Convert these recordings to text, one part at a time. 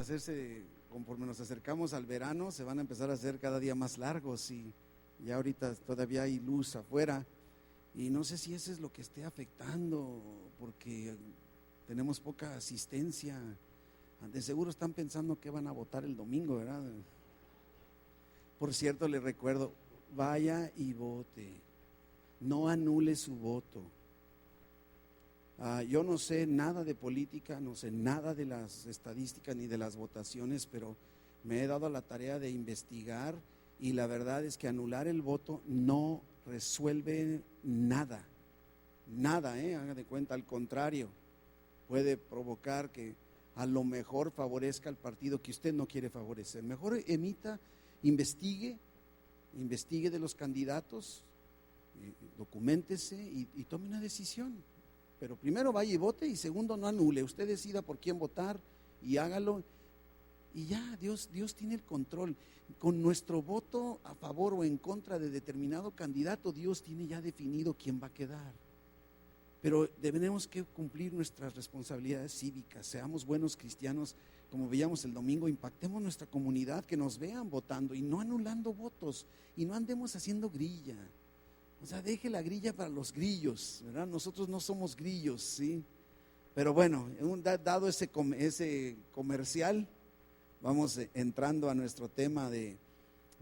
hacerse, conforme nos acercamos al verano, se van a empezar a hacer cada día más largos y ya ahorita todavía hay luz afuera y no sé si eso es lo que esté afectando porque tenemos poca asistencia. De seguro están pensando que van a votar el domingo, ¿verdad? Por cierto, les recuerdo, vaya y vote, no anule su voto. Yo no sé nada de política, no sé nada de las estadísticas ni de las votaciones, pero me he dado a la tarea de investigar y la verdad es que anular el voto no resuelve nada, haga de cuenta, al contrario, puede provocar que a lo mejor favorezca al partido que usted no quiere favorecer. Mejor investigue de los candidatos, documéntese y tome una decisión. Pero primero vaya y vote y segundo no anule, usted decida por quién votar y hágalo y ya, Dios tiene el control. Con nuestro voto a favor o en contra de determinado candidato, Dios tiene ya definido quién va a quedar. Pero tenemos que cumplir nuestras responsabilidades cívicas, seamos buenos cristianos, como veíamos el domingo, impactemos nuestra comunidad, que nos vean votando y no anulando votos y no andemos haciendo grilla. O sea, deje la grilla para los grillos, ¿verdad? Nosotros no somos grillos, ¿sí? Pero bueno, dado ese comercial, vamos entrando a nuestro tema de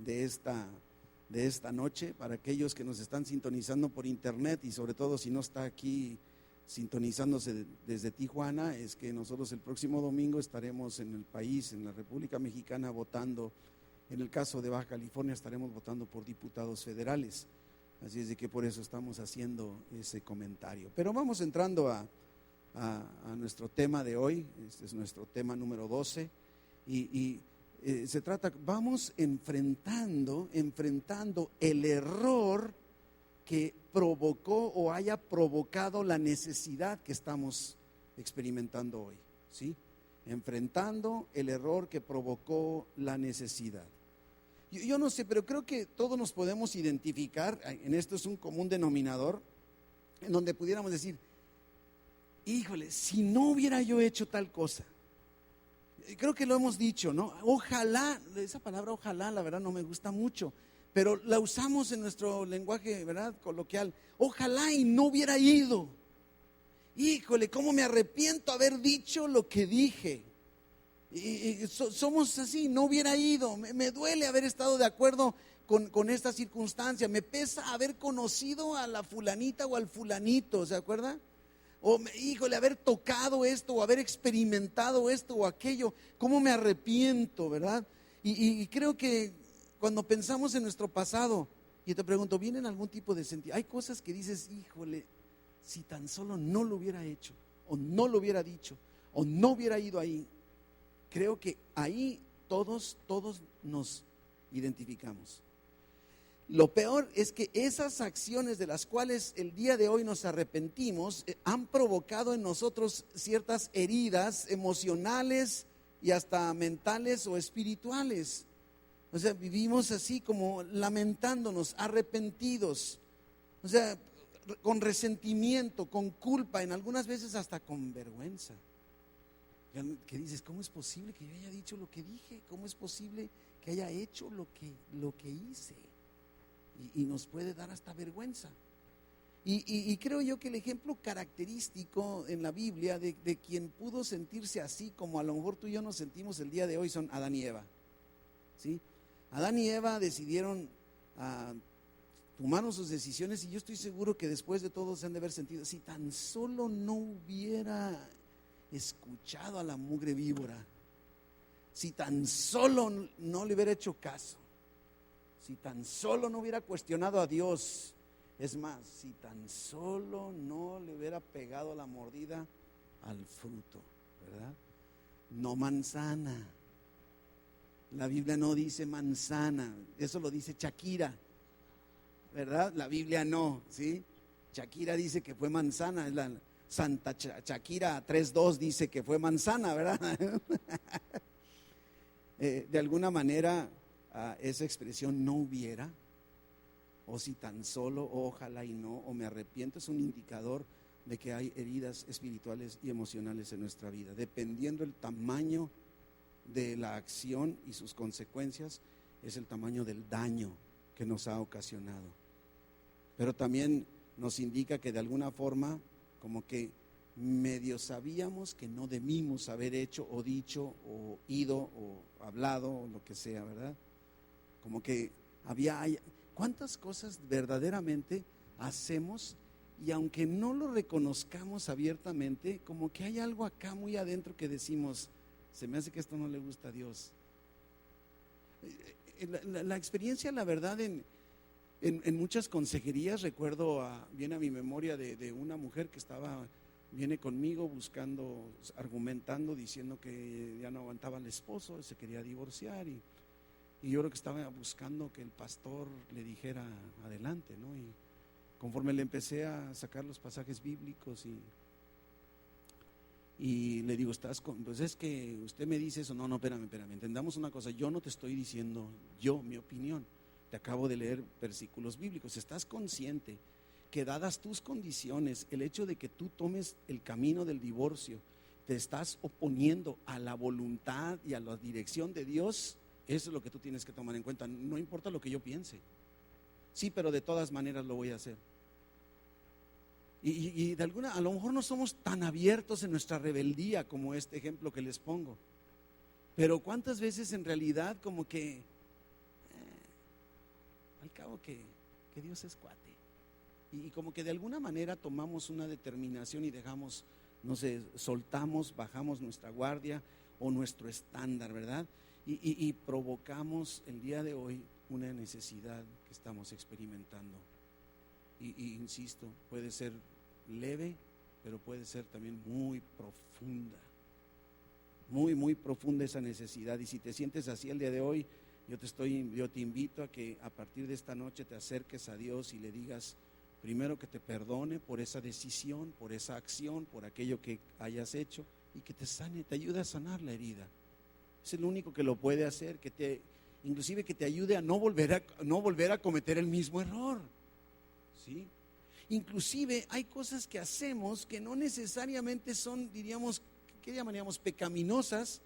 esta noche. Para aquellos que nos están sintonizando por internet y sobre todo si no está aquí sintonizándose desde Tijuana, es que nosotros el próximo domingo estaremos en el país, en la República Mexicana, votando. En el caso de Baja California estaremos votando por diputados federales. Así es de que por eso estamos haciendo ese comentario. Pero vamos entrando a nuestro tema de hoy. Este es nuestro tema número 12 y se trata, vamos enfrentando el error que provocó o haya provocado la necesidad que estamos experimentando hoy, ¿sí? Enfrentando el error que provocó la necesidad. Yo no sé, pero creo que todos nos podemos identificar, en esto es un común denominador, en donde pudiéramos decir, híjole, si no hubiera yo hecho tal cosa. Creo que lo hemos dicho, ¿no? Ojalá, esa palabra ojalá, la verdad no me gusta mucho, pero la usamos en nuestro lenguaje, ¿verdad? Coloquial. Ojalá y no hubiera ido. Híjole, cómo me arrepiento haber dicho lo que dije. Somos así, no hubiera ido, me duele haber estado de acuerdo con esta circunstancia, me pesa haber conocido a la fulanita o al fulanito, ¿se acuerda? O híjole, haber tocado esto o haber experimentado esto o aquello, cómo me arrepiento, ¿verdad? Y creo que cuando pensamos en nuestro pasado, y te pregunto, ¿viene en algún tipo de sentido? Hay cosas que dices, híjole, si tan solo no lo hubiera hecho, o no lo hubiera dicho, o no hubiera ido ahí. Creo que ahí todos nos identificamos. Lo peor es que esas acciones de las cuales el día de hoy nos arrepentimos han provocado en nosotros ciertas heridas emocionales y hasta mentales o espirituales. O sea, vivimos así como lamentándonos, arrepentidos, o sea, con resentimiento, con culpa, en algunas veces hasta con vergüenza. Que dices, ¿cómo es posible que yo haya dicho lo que dije? ¿Cómo es posible que haya hecho lo que hice? Y nos puede dar hasta vergüenza. Y creo yo que el ejemplo característico en la Biblia de quien pudo sentirse así, como a lo mejor tú y yo nos sentimos el día de hoy, son Adán y Eva, ¿sí? Adán y Eva decidieron, tomaron sus decisiones y yo estoy seguro que después de todo se han de haber sentido, si tan solo no hubiera escuchado a la mugre víbora, si tan solo no le hubiera hecho caso, si tan solo no hubiera cuestionado a Dios, es más, si tan solo no le hubiera pegado la mordida al fruto, ¿verdad? No manzana. La Biblia no dice manzana, eso lo dice Shakira, ¿verdad? La Biblia no, ¿sí? Shakira dice que fue manzana, es la Santa Shakira 3:2 dice que fue manzana, ¿verdad? De alguna manera esa expresión no hubiera, o si tan solo, o ojalá y no, o me arrepiento, es un indicador de que hay heridas espirituales y emocionales en nuestra vida, dependiendo el tamaño de la acción y sus consecuencias es el tamaño del daño que nos ha ocasionado. Pero también nos indica que de alguna forma como que medio sabíamos que no debimos haber hecho o dicho o ido o hablado o lo que sea, ¿verdad? Como que ¿cuántas cosas verdaderamente hacemos y aunque no lo reconozcamos abiertamente, como que hay algo acá muy adentro que decimos, se me hace que esto no le gusta a Dios? La experiencia, la verdad, en muchas consejerías, recuerdo viene a mi memoria de una mujer que viene conmigo buscando, argumentando, diciendo que ya no aguantaba al esposo, se quería divorciar y yo creo que estaba buscando que el pastor le dijera adelante, ¿no? Y conforme le empecé a sacar los pasajes bíblicos y le digo, pues es que usted me dice eso. No, espérame, entendamos una cosa, yo no te estoy diciendo mi opinión, te acabo de leer versículos bíblicos. ¿Estás consciente que dadas tus condiciones, el hecho de que tú tomes el camino del divorcio, te estás oponiendo a la voluntad y a la dirección de Dios? Eso es lo que tú tienes que tomar en cuenta. No importa lo que yo piense, sí, pero de todas maneras lo voy a hacer. Y a lo mejor no somos tan abiertos en nuestra rebeldía como este ejemplo que les pongo, pero cuántas veces en realidad como que al cabo que Dios es cuate, y como que de alguna manera tomamos una determinación y dejamos, no sé, soltamos, bajamos nuestra guardia o nuestro estándar, ¿verdad? Y provocamos el día de hoy una necesidad que estamos experimentando. Y insisto, puede ser leve, pero puede ser también muy profunda, muy profunda esa necesidad. Y si te sientes así el día de hoy, yo te invito a que a partir de esta noche te acerques a Dios y le digas primero que te perdone por esa decisión, por esa acción, por aquello que hayas hecho, y que te sane, te ayude a sanar la herida. Es el único que lo puede hacer, inclusive que te ayude a no volver a cometer el mismo error, ¿sí? Inclusive hay cosas que hacemos que no necesariamente son, ¿qué llamaríamos? Pecaminosas,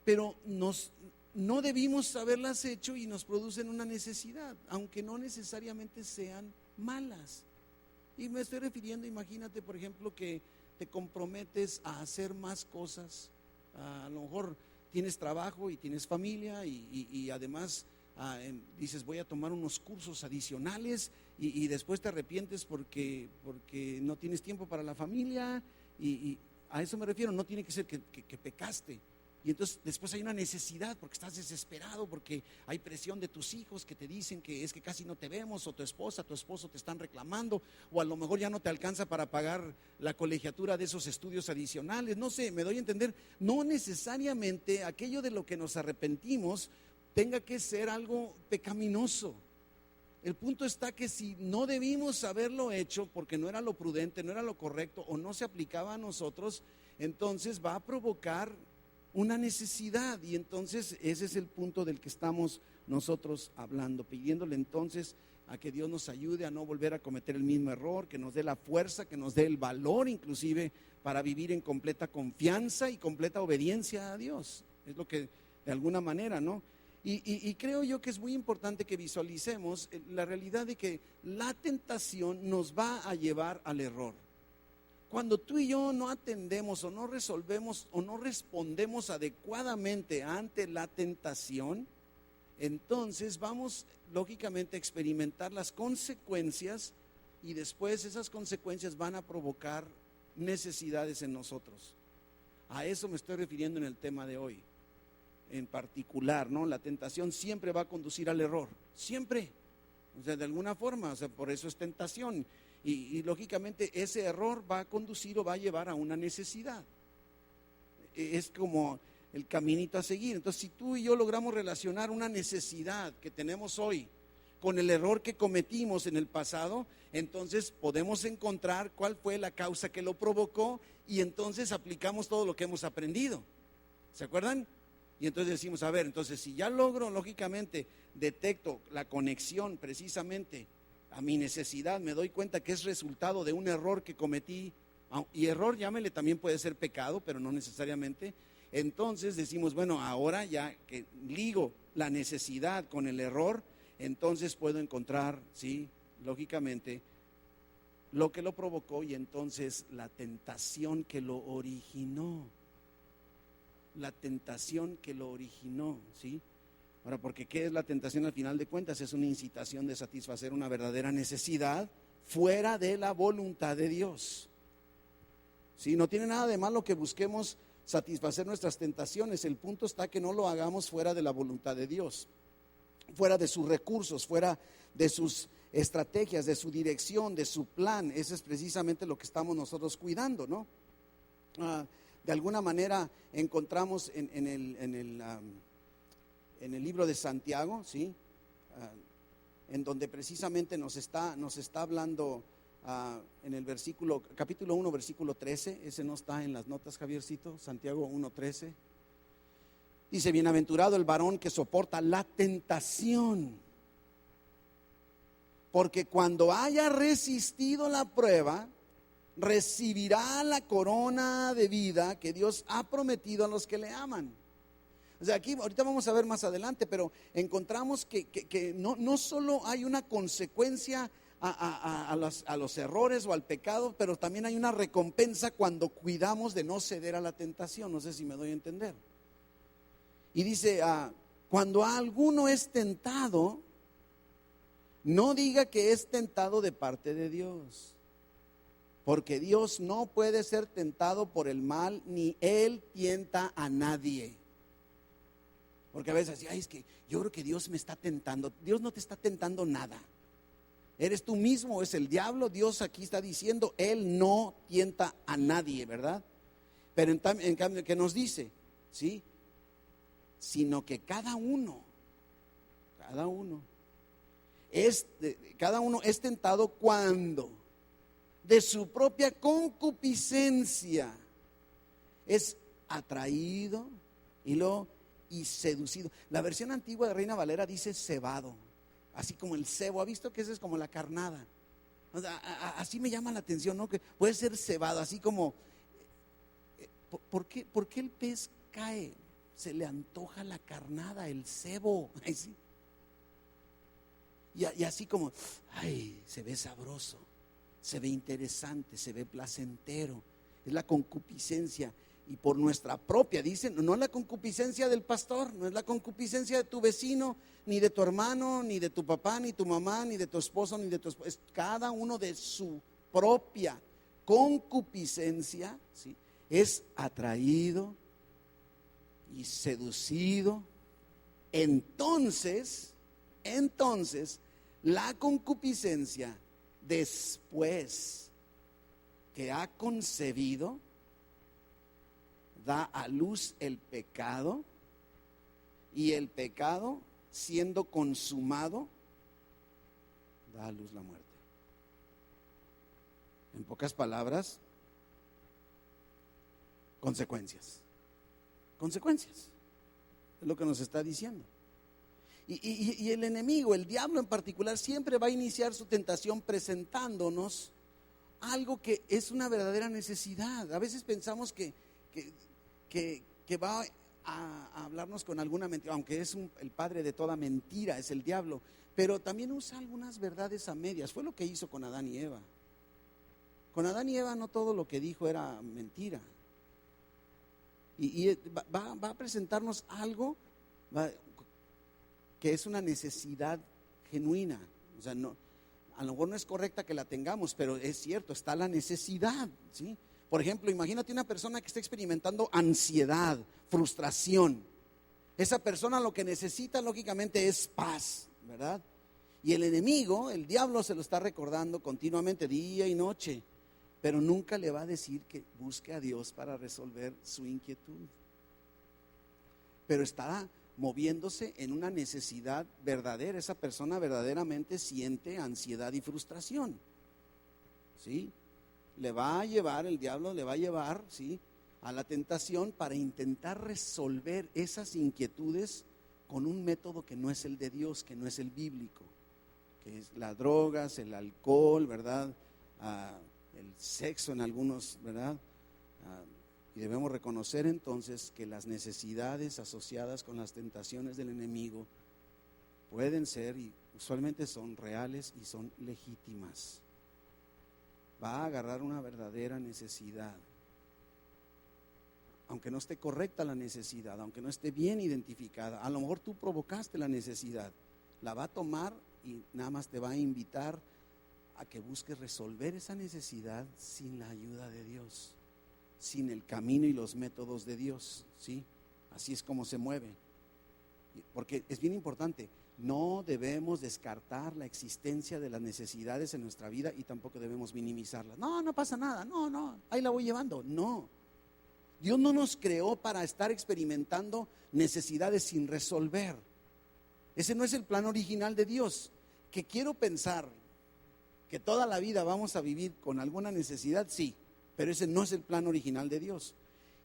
pero no debimos haberlas hecho y nos producen una necesidad, aunque no necesariamente sean malas. Y me estoy refiriendo, imagínate por ejemplo que te comprometes a hacer más cosas, a lo mejor tienes trabajo y tienes familia y además dices voy a tomar unos cursos adicionales y después te arrepientes porque no tienes tiempo para la familia y a eso me refiero. No tiene que ser que pecaste y entonces después hay una necesidad porque estás desesperado, porque hay presión de tus hijos que te dicen que es que casi no te vemos, o tu esposa, tu esposo te están reclamando, o a lo mejor ya no te alcanza para pagar la colegiatura de esos estudios adicionales. No sé, me doy a entender. No necesariamente aquello de lo que nos arrepentimos tenga que ser algo pecaminoso. El punto está que si no debimos haberlo hecho porque no era lo prudente, no era lo correcto o no se aplicaba a nosotros, entonces va a provocar una necesidad, y entonces ese es el punto del que estamos nosotros hablando, pidiéndole entonces a que Dios nos ayude a no volver a cometer el mismo error, que nos dé la fuerza, que nos dé el valor inclusive para vivir en completa confianza y completa obediencia a Dios. Es lo que de alguna manera, ¿no? Y creo yo que es muy importante que visualicemos la realidad de que la tentación nos va a llevar al error. Cuando tú y yo no atendemos o no resolvemos o no respondemos adecuadamente ante la tentación, entonces vamos lógicamente a experimentar las consecuencias, y después esas consecuencias van a provocar necesidades en nosotros. A eso me estoy refiriendo en el tema de hoy en particular, ¿no? La tentación siempre va a conducir al error, siempre, o sea, de alguna forma, o sea, por eso es tentación. Y lógicamente ese error va a conducir o va a llevar a una necesidad. Es como el caminito a seguir. Entonces, si tú y yo logramos relacionar una necesidad que tenemos hoy con el error que cometimos en el pasado, entonces podemos encontrar cuál fue la causa que lo provocó y entonces aplicamos todo lo que hemos aprendido. ¿Se acuerdan? Y entonces decimos, a ver, entonces si ya logro, lógicamente, detecto la conexión precisamente a mi necesidad, me doy cuenta que es resultado de un error que cometí, y error, llámele, también puede ser pecado, pero no necesariamente. entonces decimos, bueno, ahora ya que ligo la necesidad con el error, entonces puedo encontrar, sí, lógicamente, lo que lo provocó y entonces la tentación que lo originó. La tentación que lo originó, ¿sí? Ahora, porque ¿qué es la tentación al final de cuentas? Es una incitación de satisfacer una verdadera necesidad fuera de la voluntad de Dios. ¿Sí? No tiene nada de malo que busquemos satisfacer nuestras tentaciones. El punto está que no lo hagamos fuera de la voluntad de Dios, fuera de sus recursos, fuera de sus estrategias, de su dirección, de su plan. Eso es precisamente lo que estamos nosotros cuidando, ¿no? De alguna manera encontramos en el libro de Santiago, ¿sí? En donde precisamente nos está hablando en el capítulo 1, versículo 13. Ese no está en las notas, Javiercito. Santiago 1:13 dice: bienaventurado el varón que soporta la tentación, porque cuando haya resistido la prueba, recibirá la corona de vida que Dios ha prometido a los que le aman. O sea, aquí ahorita vamos a ver más adelante, pero encontramos que no solo hay una consecuencia a los errores o al pecado, pero también hay una recompensa cuando cuidamos de no ceder a la tentación. No sé si me doy a entender. Y dice, cuando alguno es tentado, no diga que es tentado de parte de Dios, porque Dios no puede ser tentado por el mal, ni Él tienta a nadie. Porque a veces así, es que yo creo que Dios me está tentando. Dios no te está tentando nada. Eres tú mismo, es el diablo. Dios aquí está diciendo, Él no tienta a nadie, ¿verdad? Pero en cambio, ¿qué nos dice? ¿Sí? Sino que cada uno es tentado cuando de su propia concupiscencia es atraído y seducido. La versión antigua de Reina Valera dice cebado, así como el cebo. ¿Ha visto que esa es como la carnada? O sea, así me llama la atención, ¿no? Que puede ser cebado, así como ¿por qué el pez cae? Se le antoja la carnada, el cebo. ¿Sí? Y así como, se ve sabroso, se ve interesante, se ve placentero. Es la concupiscencia. Y por nuestra propia, dicen, no es la concupiscencia del pastor, no es la concupiscencia de tu vecino, ni de tu hermano, ni de tu papá, ni tu mamá, ni de tu esposo, ni de tu esposa. Es cada uno de su propia concupiscencia, ¿sí? Es atraído y seducido. Entonces, la concupiscencia, después que ha concebido, da a luz el pecado, y el pecado, siendo consumado, da a luz la muerte. En pocas palabras, consecuencias. Es lo que nos está diciendo. Y el enemigo, el diablo en particular, siempre va a iniciar su tentación presentándonos algo que es una verdadera necesidad. A veces pensamos que va a hablarnos con alguna mentira, aunque es el padre de toda mentira, es el diablo, pero también usa algunas verdades a medias. Fue lo que hizo con Adán y Eva. Con Adán y Eva no todo lo que dijo era mentira. Y va a presentarnos algo que es una necesidad genuina. O sea, no, a lo mejor no es correcta que la tengamos, pero es cierto, está la necesidad, ¿sí? Por ejemplo, imagínate una persona que está experimentando ansiedad, frustración. Esa persona lo que necesita lógicamente es paz, ¿verdad? Y el enemigo, el diablo, se lo está recordando continuamente, día y noche, pero nunca le va a decir que busque a Dios para resolver su inquietud. Pero estará moviéndose en una necesidad verdadera. Esa persona verdaderamente siente ansiedad y frustración, ¿sí? El diablo le va a llevar, ¿sí?, a la tentación para intentar resolver esas inquietudes con un método que no es el de Dios, que no es el bíblico, que es las drogas, el alcohol, ¿verdad? El sexo en algunos, ¿verdad? Y debemos reconocer entonces que las necesidades asociadas con las tentaciones del enemigo pueden ser y usualmente son reales y son legítimas. Va a agarrar una verdadera necesidad. Aunque no esté correcta la necesidad, aunque no esté bien identificada, a lo mejor tú provocaste la necesidad, la va a tomar y nada más te va a invitar a que busques resolver esa necesidad sin la ayuda de Dios, sin el camino y los métodos de Dios, ¿sí? Así es como se mueve. Porque es bien importante, no debemos descartar la existencia de las necesidades en nuestra vida y tampoco debemos minimizarlas. No, no pasa nada, no, ahí la voy llevando. No, Dios no nos creó para estar experimentando necesidades sin resolver. Ese no es el plan original de Dios. Que quiero pensar que toda la vida vamos a vivir con alguna necesidad, sí, pero ese no es el plan original de Dios.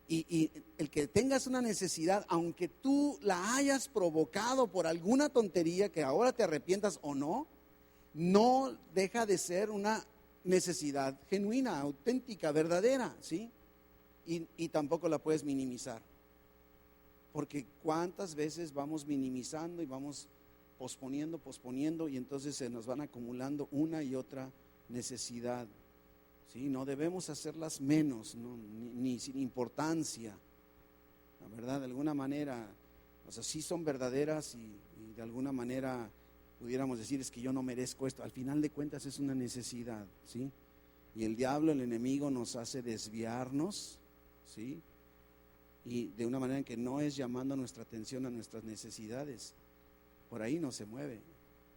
Y el que tengas una necesidad, aunque tú la hayas provocado por alguna tontería que ahora te arrepientas o no, no deja de ser una necesidad genuina, auténtica, verdadera, ¿sí? Y tampoco la puedes minimizar. Porque cuántas veces vamos minimizando y vamos posponiendo y entonces se nos van acumulando una y otra necesidad. ¿Sí? No debemos hacerlas menos, ¿no? ni sin importancia. La verdad, de alguna manera, o sea, sí son verdaderas y de alguna manera pudiéramos decir es que yo no merezco esto. Al final de cuentas es una necesidad, ¿sí? Y el diablo, el enemigo, nos hace desviarnos, ¿sí? Y de una manera en que no es llamando nuestra atención a nuestras necesidades. Por ahí no se mueve.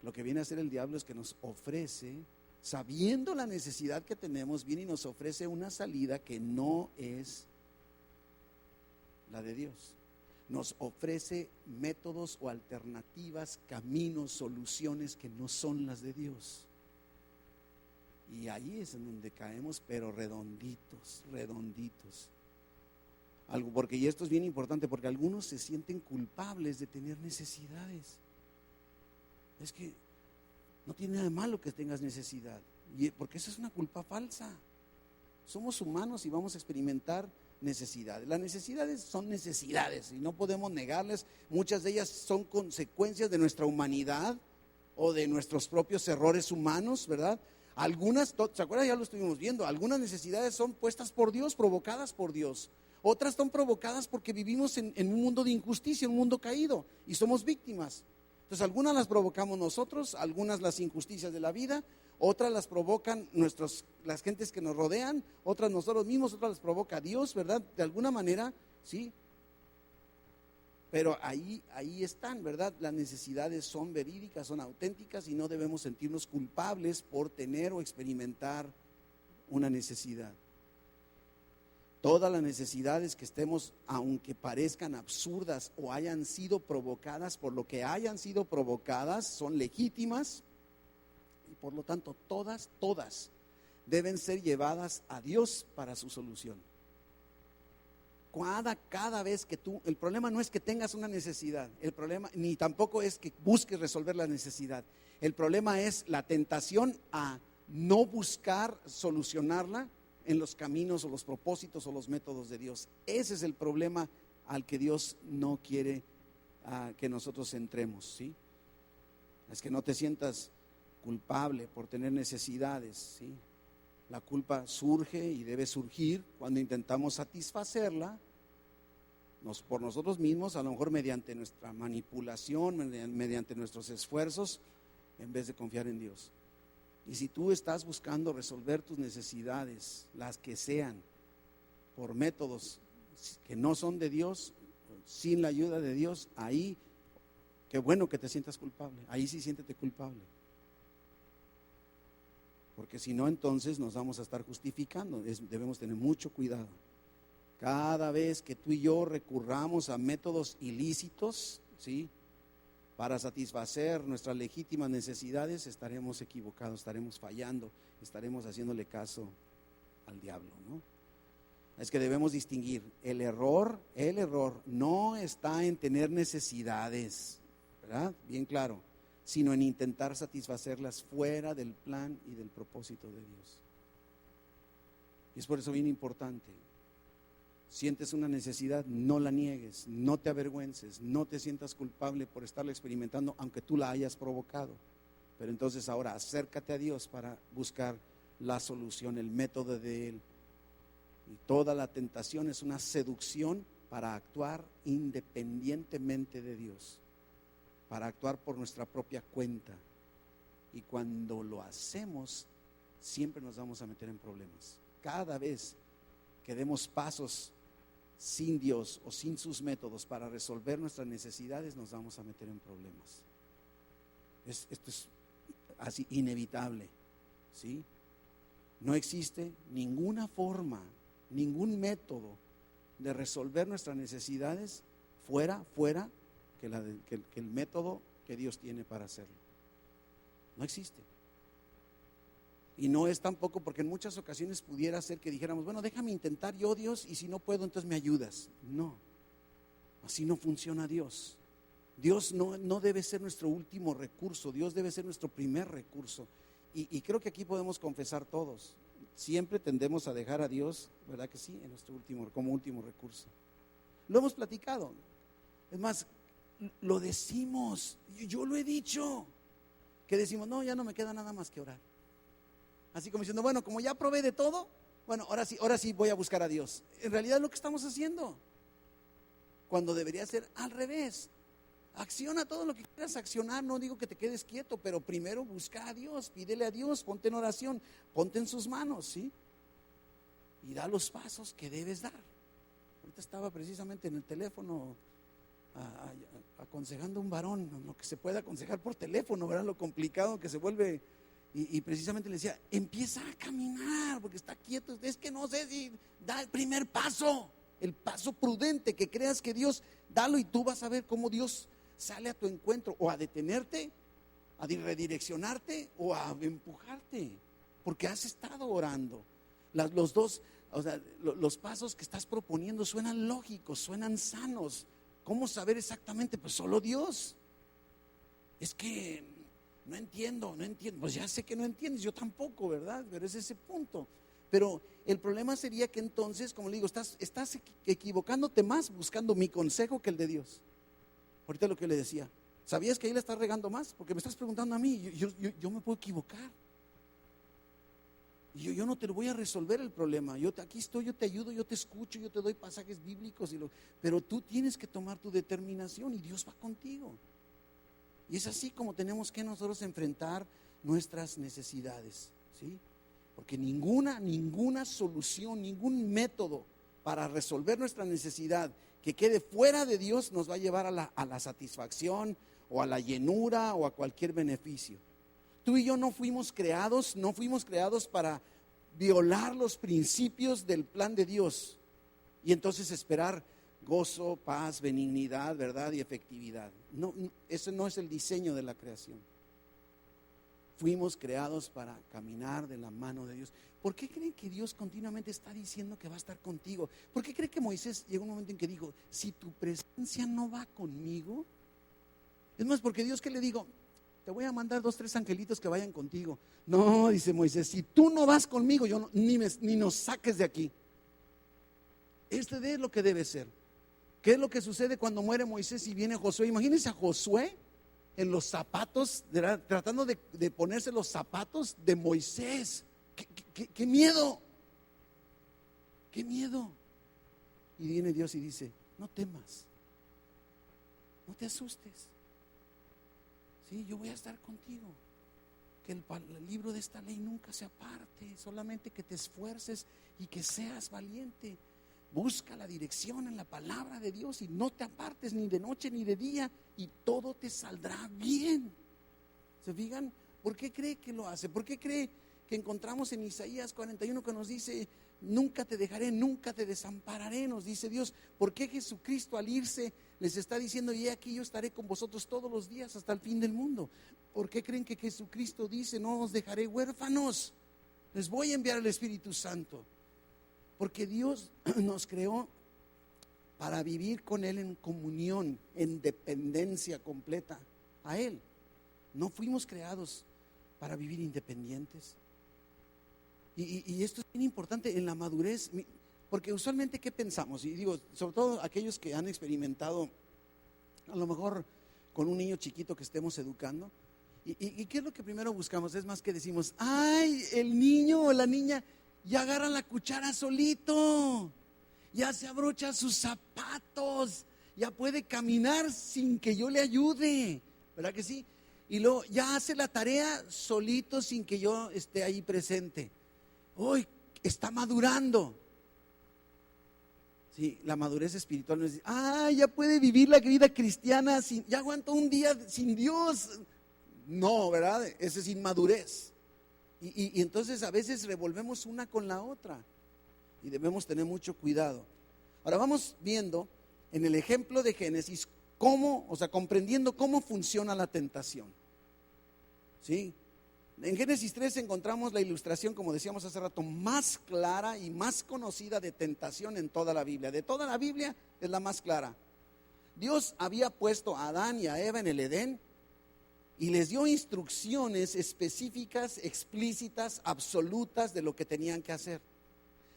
Lo que viene a hacer el diablo es que nos ofrece, sabiendo la necesidad que tenemos, viene y nos ofrece una salida que no es la de Dios. Nos ofrece métodos o alternativas, caminos, soluciones que no son las de Dios. Y ahí es en donde caemos, pero redonditos. Porque, y esto es bien importante, porque algunos se sienten culpables de tener necesidades. Es que no tiene nada de malo que tengas necesidad, porque esa es una culpa falsa. Somos humanos y vamos a experimentar necesidades. Las necesidades son necesidades y no podemos negarles. Muchas de ellas son consecuencias de nuestra humanidad o de nuestros propios errores humanos, ¿verdad? Algunas, ¿se acuerdan? Ya lo estuvimos viendo. Algunas necesidades son puestas por Dios, provocadas por Dios. Otras son provocadas porque vivimos en un mundo de injusticia, en un mundo caído y somos víctimas. Entonces algunas las provocamos nosotros, algunas las injusticias de la vida, otras las provocan las gentes que nos rodean, otras nosotros mismos, otras las provoca Dios, ¿verdad? De alguna manera, sí. Pero ahí están, ¿verdad? Las necesidades son verídicas, son auténticas y no debemos sentirnos culpables por tener o experimentar una necesidad. Todas las necesidades que estemos, aunque parezcan absurdas o hayan sido provocadas por lo que hayan sido provocadas, son legítimas y por lo tanto todas deben ser llevadas a Dios para su solución. Cada vez que el problema no es que tengas una necesidad, el problema ni tampoco es que busques resolver la necesidad. El problema es la tentación a no buscar solucionarla en los caminos o los propósitos o los métodos de Dios. Ese es el problema al que Dios no quiere que nosotros entremos, ¿sí? Es que no te sientas culpable por tener necesidades, ¿sí? La culpa surge y debe surgir cuando intentamos satisfacerla por nosotros mismos, a lo mejor mediante nuestra manipulación, mediante nuestros esfuerzos, en vez de confiar en Dios. Y si tú estás buscando resolver tus necesidades, las que sean, por métodos que no son de Dios, sin la ayuda de Dios, ahí, qué bueno que te sientas culpable, ahí sí siéntete culpable. Porque si no, entonces nos vamos a estar justificando, debemos tener mucho cuidado. Cada vez que tú y yo recurramos a métodos ilícitos, ¿sí?, para satisfacer nuestras legítimas necesidades, estaremos equivocados, estaremos fallando, estaremos haciéndole caso al diablo, ¿no? Es que debemos distinguir, el error no está en tener necesidades, ¿verdad? Bien claro, sino en intentar satisfacerlas fuera del plan y del propósito de Dios. Y es por eso bien importante Sientes una necesidad, no la niegues, no te avergüences, no te sientas culpable por estarla experimentando, aunque tú la hayas provocado. Pero entonces ahora acércate a Dios para buscar la solución, el método de Él. Y toda la tentación es una seducción para actuar independientemente de Dios, para actuar por nuestra propia cuenta. Y cuando lo hacemos, siempre nos vamos a meter en problemas. Cada vez que demos pasos sin Dios o sin sus métodos para resolver nuestras necesidades, nos vamos a meter en problemas. Esto es así inevitable, ¿sí? No existe ninguna forma, ningún método de resolver nuestras necesidades fuera que el método que Dios tiene para hacerlo. No existe. Y no es tampoco porque en muchas ocasiones pudiera ser que dijéramos, bueno, déjame intentar yo, Dios, y si no puedo, entonces me ayudas. No, así no funciona Dios. Dios no debe ser nuestro último recurso, Dios debe ser nuestro primer recurso. Y creo que aquí podemos confesar todos, siempre tendemos a dejar a Dios, ¿verdad que sí? Como último recurso. Lo hemos platicado, es más, lo decimos, yo lo he dicho, que decimos, no, ya no me queda nada más que orar. Así como diciendo, bueno, como ya probé de todo, bueno, ahora sí voy a buscar a Dios. En realidad es lo que estamos haciendo, cuando debería ser al revés. Acciona todo lo que quieras accionar, no digo que te quedes quieto, pero primero busca a Dios, pídele a Dios, ponte en oración, ponte en sus manos, ¿sí? Y da los pasos que debes dar. Ahorita estaba precisamente en el teléfono aconsejando a un varón, lo que se puede aconsejar por teléfono, ¿verdad? Lo complicado que se vuelve. Y precisamente le decía, empieza a caminar, porque está quieto, es que no sé si da el primer paso, el paso prudente, que creas que Dios, dalo y tú vas a ver cómo Dios sale a tu encuentro, o a detenerte, a redireccionarte, o a empujarte, porque has estado orando. Los dos, o sea, los pasos que estás proponiendo suenan lógicos, suenan sanos. ¿Cómo saber exactamente? Pues solo Dios. Es que no entiendo, pues ya sé que no entiendes, yo tampoco, ¿verdad? Pero es ese punto. Pero el problema sería que entonces, como le digo, estás equivocándote más buscando mi consejo que el de Dios. Ahorita lo que le decía, ¿sabías que ahí la estás regando más? Porque me estás preguntando a mí, yo me puedo equivocar. Y yo no te lo voy a resolver el problema. Aquí estoy, yo te ayudo, yo te escucho, yo te doy pasajes bíblicos, pero tú tienes que tomar tu determinación y Dios va contigo. Y es así como tenemos que nosotros enfrentar nuestras necesidades, ¿sí? Porque ninguna solución, ningún método para resolver nuestra necesidad que quede fuera de Dios nos va a llevar a la satisfacción o a la llenura o a cualquier beneficio. Tú y yo no fuimos creados para violar los principios del plan de Dios y entonces esperar gozo, paz, benignidad, verdad y efectividad. No, ese no es el diseño de la creación. Fuimos creados para caminar de la mano de Dios. ¿Por qué creen que Dios continuamente está diciendo que va a estar contigo? ¿Por qué creen que Moisés llegó un momento en que dijo, si tu presencia no va conmigo? Es más, porque Dios, ¿qué le digo? Te voy a mandar 2, 3 angelitos que vayan contigo. No, dice Moisés, si tú no vas conmigo, ni nos saques de aquí. Este es lo que debe ser. ¿Qué es lo que sucede cuando muere Moisés y viene Josué? Imagínense a Josué en los zapatos, tratando de ponerse los zapatos de Moisés. ¡Qué miedo! ¡Qué miedo! Y viene Dios y dice, no temas, no te asustes. Sí, yo voy a estar contigo. Que el libro de esta ley nunca se aparte, solamente que te esfuerces y que seas valiente. Busca la dirección en la palabra de Dios y no te apartes ni de noche ni de día y todo te saldrá bien. ¿Se fijan? ¿Por qué cree que lo hace? ¿Por qué cree que encontramos en Isaías 41 que nos dice, nunca te dejaré, nunca te desampararé? Nos dice Dios. ¿Por qué Jesucristo al irse les está diciendo, y aquí yo estaré con vosotros todos los días hasta el fin del mundo? ¿Por qué creen que Jesucristo dice, no os dejaré huérfanos? Les voy a enviar el Espíritu Santo. Porque Dios nos creó para vivir con Él en comunión, en dependencia completa a Él. No fuimos creados para vivir independientes. Y esto es bien importante en la madurez. Porque usualmente, ¿qué pensamos? Y digo, sobre todo aquellos que han experimentado, a lo mejor con un niño chiquito que estemos educando. ¿Y qué es lo que primero buscamos? Es más que decimos, ay, el niño o la niña ya agarra la cuchara solito, ya se abrocha sus zapatos, ya puede caminar sin que yo le ayude, ¿verdad que sí? Y luego ya hace la tarea solito sin que yo esté ahí presente. Hoy está madurando. Sí, la madurez espiritual no es, ya puede vivir la vida cristiana, ya aguantó un día sin Dios. No, ¿verdad? Esa es inmadurez. Y entonces a veces revolvemos una con la otra y debemos tener mucho cuidado. Ahora vamos viendo en el ejemplo de Génesis cómo, comprendiendo cómo funciona la tentación. ¿Sí? En Génesis 3 encontramos la ilustración, como decíamos hace rato, más clara y más conocida de tentación en toda la Biblia. De toda la Biblia es la más clara. Dios había puesto a Adán y a Eva en el Edén y les dio instrucciones específicas, explícitas, absolutas de lo que tenían que hacer.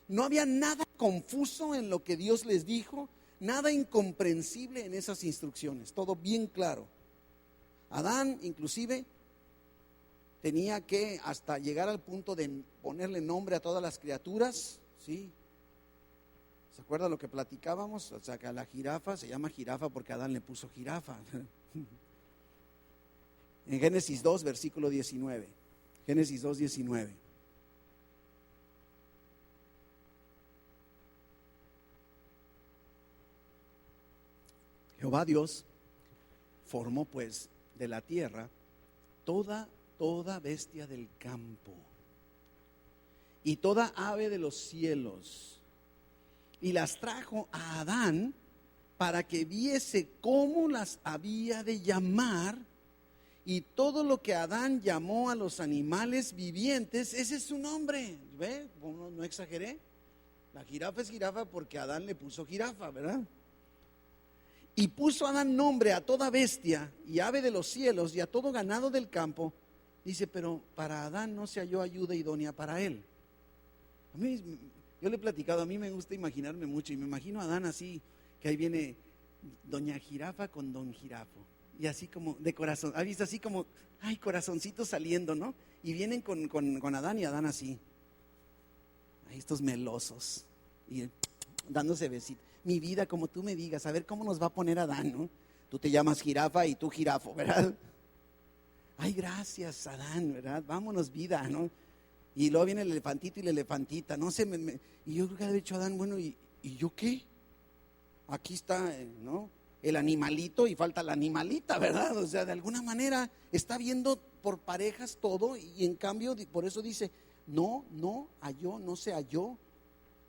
No había nada confuso en lo que Dios les dijo, nada incomprensible en esas instrucciones, todo bien claro. Adán inclusive tenía que hasta llegar al punto de ponerle nombre a todas las criaturas, ¿sí? ¿Se acuerdan lo que platicábamos? O sea, que a la jirafa se llama jirafa porque Adán le puso jirafa. En Génesis 2, versículo 19. Génesis 2, 19. Jehová Dios formó pues de la tierra toda bestia del campo y toda ave de los cielos, y las trajo a Adán para que viese cómo las había de llamar. Y todo lo que Adán llamó a los animales vivientes, ese es su nombre. ¿Ve? No exageré. La jirafa es jirafa porque Adán le puso jirafa, ¿verdad? Y puso Adán nombre a toda bestia y ave de los cielos y a todo ganado del campo. Dice, pero para Adán no se halló ayuda idónea para él. A mí, yo le he platicado, a mí me gusta imaginarme mucho y me imagino a Adán así, que ahí viene doña jirafa con don jirafo. Y así como de corazón, ¿ha visto? Así como, ay, corazoncitos saliendo, ¿no? Y vienen con Adán y Adán así. Ay, estos melosos. Y dándose besitos. Mi vida, como tú me digas, a ver cómo nos va a poner Adán, ¿no? Tú te llamas jirafa y tú jirafo, ¿verdad? Ay, gracias, Adán, ¿verdad? Vámonos, vida, ¿no? Y luego viene el elefantito y la elefantita, no sé, y yo creo que ha dicho Adán, bueno, ¿y yo qué? Aquí está, ¿no? El animalito y falta la animalita, ¿verdad? O sea, de alguna manera está viendo por parejas todo y en cambio por eso dice, no se halló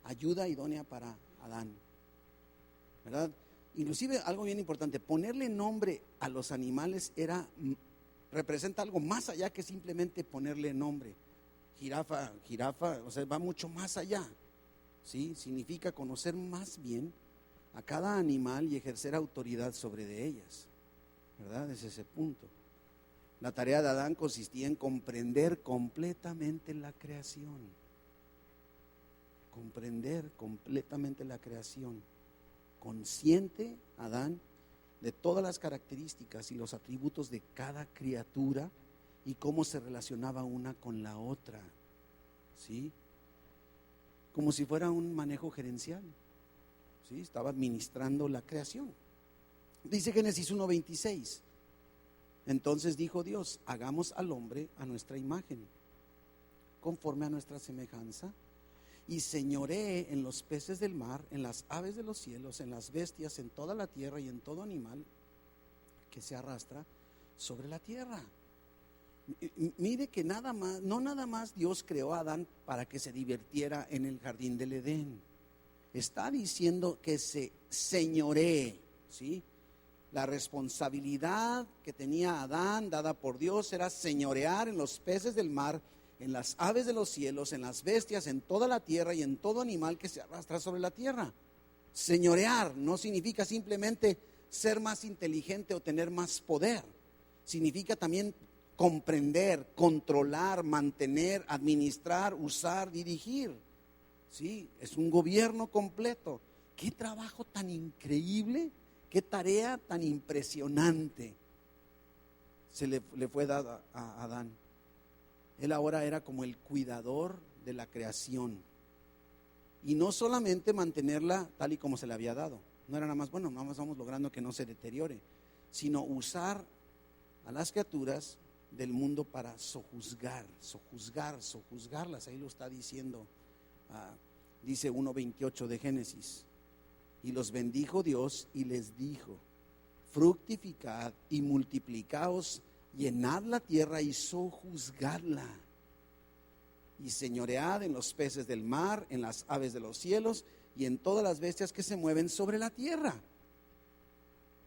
ayuda idónea para Adán, ¿verdad? Inclusive algo bien importante, ponerle nombre a los animales representa algo más allá que simplemente ponerle nombre. Jirafa, o sea, va mucho más allá, ¿sí? Significa conocer más bien a cada animal y ejercer autoridad sobre de ellas, ¿verdad? Es ese punto. La tarea de Adán consistía en comprender completamente la creación. Comprender completamente la creación. Consciente, Adán, de todas las características y los atributos de cada criatura y cómo se relacionaba una con la otra, ¿sí? Como si fuera un manejo gerencial. ¿Sí? Estaba administrando la creación. Dice Génesis 1:26. Entonces dijo Dios, hagamos al hombre a nuestra imagen, conforme a nuestra semejanza, y señoree en los peces del mar, en las aves de los cielos, en las bestias, en toda la tierra y en todo animal que se arrastra sobre la tierra. Mire que no nada más Dios creó a Adán para que se divirtiera en el jardín del Edén. Está diciendo que se señoree, ¿sí? La responsabilidad que tenía Adán, dada por Dios, era señorear en los peces del mar, en las aves de los cielos, en las bestias, en toda la tierra y en todo animal que se arrastra sobre la tierra. Señorear no significa simplemente ser más inteligente o tener más poder. Significa también comprender, controlar, mantener, administrar, usar, dirigir. Sí, es un gobierno completo. Qué trabajo tan increíble, qué tarea tan impresionante le fue dada a Adán. Él ahora era como el cuidador de la creación. Y no solamente mantenerla tal y como se le había dado. No era nada más, bueno, nada más vamos logrando que no se deteriore, sino usar a las criaturas del mundo para sojuzgarlas. Ahí lo está diciendo, dice 1:28 de Génesis. Y los bendijo Dios y les dijo: fructificad y multiplicaos, llenad la tierra y sojuzgadla, y señoread en los peces del mar, en las aves de los cielos y en todas las bestias que se mueven sobre la tierra.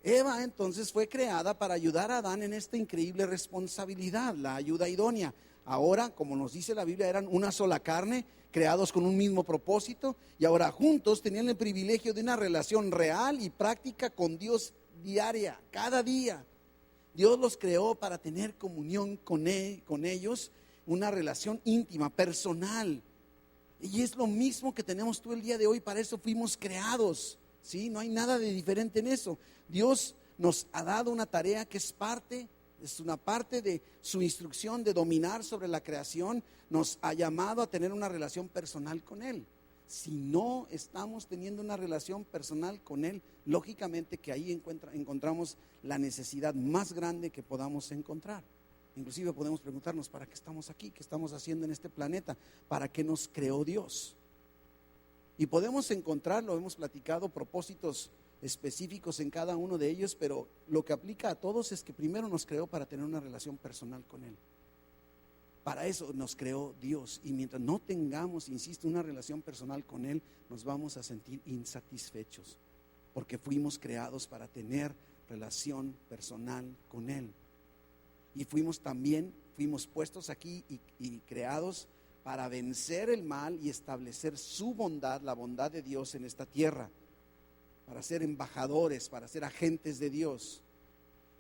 Eva entonces fue creada para ayudar a Adán en esta increíble responsabilidad, la ayuda idónea. Ahora, como nos dice la Biblia, eran una sola carne, creados con un mismo propósito, y ahora juntos tenían el privilegio de una relación real y práctica con Dios diaria, cada día. Dios los creó para tener comunión con ellos, una relación íntima, personal. Y es lo mismo que tenemos tú el día de hoy, para eso fuimos creados, ¿sí? No hay nada de diferente en eso. Dios nos ha dado una tarea que es una parte de su instrucción de dominar sobre la creación. Nos ha llamado a tener una relación personal con Él. Si no estamos teniendo una relación personal con Él, lógicamente que ahí encontramos la necesidad más grande que podamos encontrar. Inclusive podemos preguntarnos: ¿para qué estamos aquí? ¿Qué estamos haciendo en este planeta? ¿Para qué nos creó Dios? Y podemos encontrar, lo hemos platicado, propósitos específicos en cada uno de ellos, pero lo que aplica a todos es que primero nos creó para tener una relación personal con Él. Para eso nos creó Dios, y mientras no tengamos, insisto, una relación personal con Él, nos vamos a sentir insatisfechos, porque fuimos creados para tener relación personal con Él. Y fuimos puestos aquí y creados para vencer el mal y establecer su bondad, la bondad de Dios en esta tierra, para ser embajadores, para ser agentes de Dios.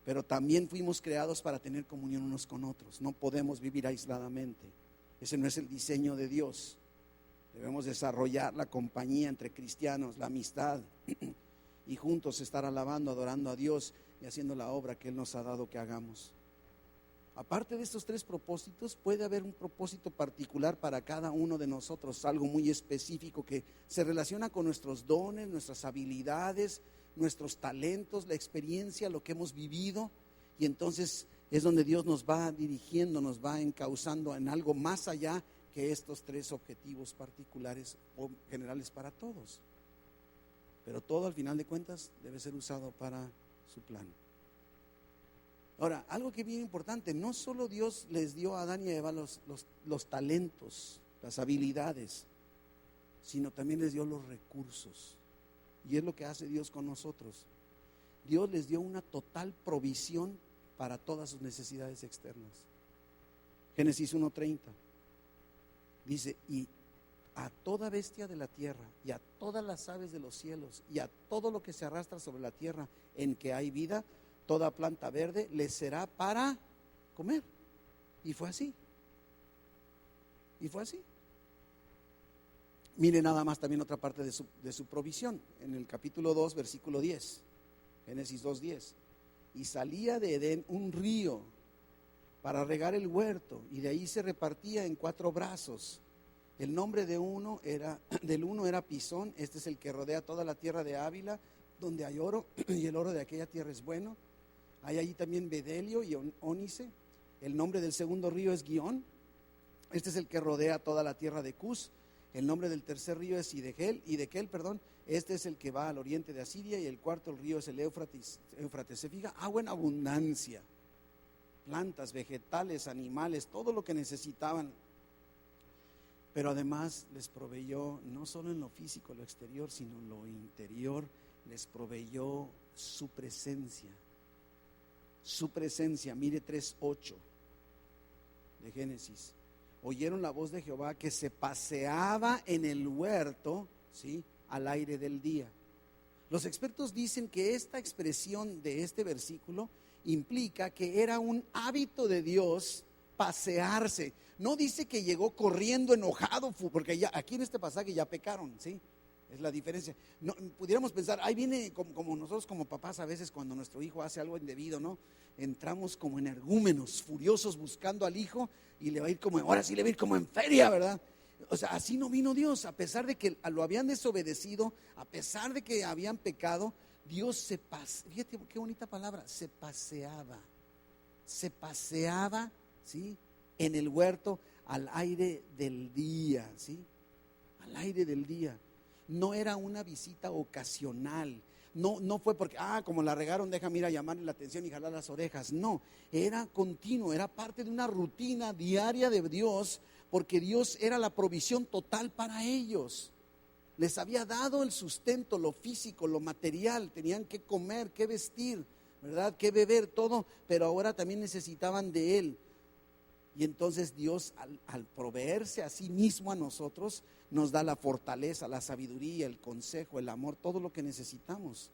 Pero también fuimos creados para tener comunión unos con otros. No podemos vivir aisladamente. Ese no es el diseño de Dios. Debemos desarrollar la compañía entre cristianos, la amistad, y juntos estar alabando, adorando a Dios y haciendo la obra que Él nos ha dado que hagamos. Aparte de estos tres propósitos, puede haber un propósito particular para cada uno de nosotros, algo muy específico que se relaciona con nuestros dones, nuestras habilidades, nuestros talentos, la experiencia, lo que hemos vivido. Y entonces es donde Dios nos va dirigiendo, nos va encauzando en algo más allá que estos tres objetivos particulares o generales para todos. Pero todo, al final de cuentas, debe ser usado para su plan. Ahora, algo que es bien importante: no solo Dios les dio a Adán y a Eva los talentos, las habilidades, sino también les dio los recursos. Y es lo que hace Dios con nosotros. Dios les dio una total provisión para todas sus necesidades externas. Génesis 1:30 dice: y a toda bestia de la tierra, y a todas las aves de los cielos, y a todo lo que se arrastra sobre la tierra en que hay vida, toda planta verde les será para comer. Y fue así. Mire nada más también otra parte de su provisión. En el capítulo 2, versículo 10, Génesis 2:10. Y salía de Edén un río para regar el huerto, y de ahí se repartía en 4 brazos. El nombre del uno era Pisón. Este es el que rodea toda la tierra de Ávila, donde hay oro, y el oro de aquella tierra es bueno. Hay allí también bedelio y ónice. El nombre del segundo río es Gihón. Este es el que rodea toda la tierra de Cus. El nombre del tercer río es Hiddekel. Este es el que va al oriente de Asiria. Y el cuarto, el río, es el Éufrates. Se fija, agua en abundancia, plantas, vegetales, animales, todo lo que necesitaban. Pero además les proveyó, no solo en lo físico, lo exterior, sino en lo interior, les proveyó su presencia. Mire 3:8 de Génesis. Oyeron la voz de Jehová que se paseaba en el huerto, ¿sí?, al aire del día. Los expertos dicen que esta expresión de este versículo implica que era un hábito de Dios pasearse. No dice que llegó corriendo enojado, porque ya, aquí en este pasaje ya pecaron, ¿sí? Es la diferencia. No, pudiéramos pensar, ahí viene como nosotros como papás a veces cuando nuestro hijo hace algo indebido, ¿no? Entramos como energúmenos, furiosos buscando al hijo y le va a ir como, ahora sí le va a ir como en feria, ¿verdad? O sea, así no vino Dios, a pesar de que lo habían desobedecido, a pesar de que habían pecado, Dios se paseaba, fíjate qué bonita palabra, se paseaba, ¿sí? En el huerto al aire del día, ¿sí? Al aire del día. No era una visita ocasional, no fue porque, como la regaron, déjame ir a llamarle la atención y jalar las orejas. No, era continuo, era parte de una rutina diaria de Dios, porque Dios era la provisión total para ellos. Les había dado el sustento, lo físico, lo material, tenían que comer, que vestir, ¿verdad? Que beber, todo, pero ahora también necesitaban de Él. Y entonces Dios, al proveerse a sí mismo a nosotros, nos da la fortaleza, la sabiduría, el consejo, el amor, todo lo que necesitamos.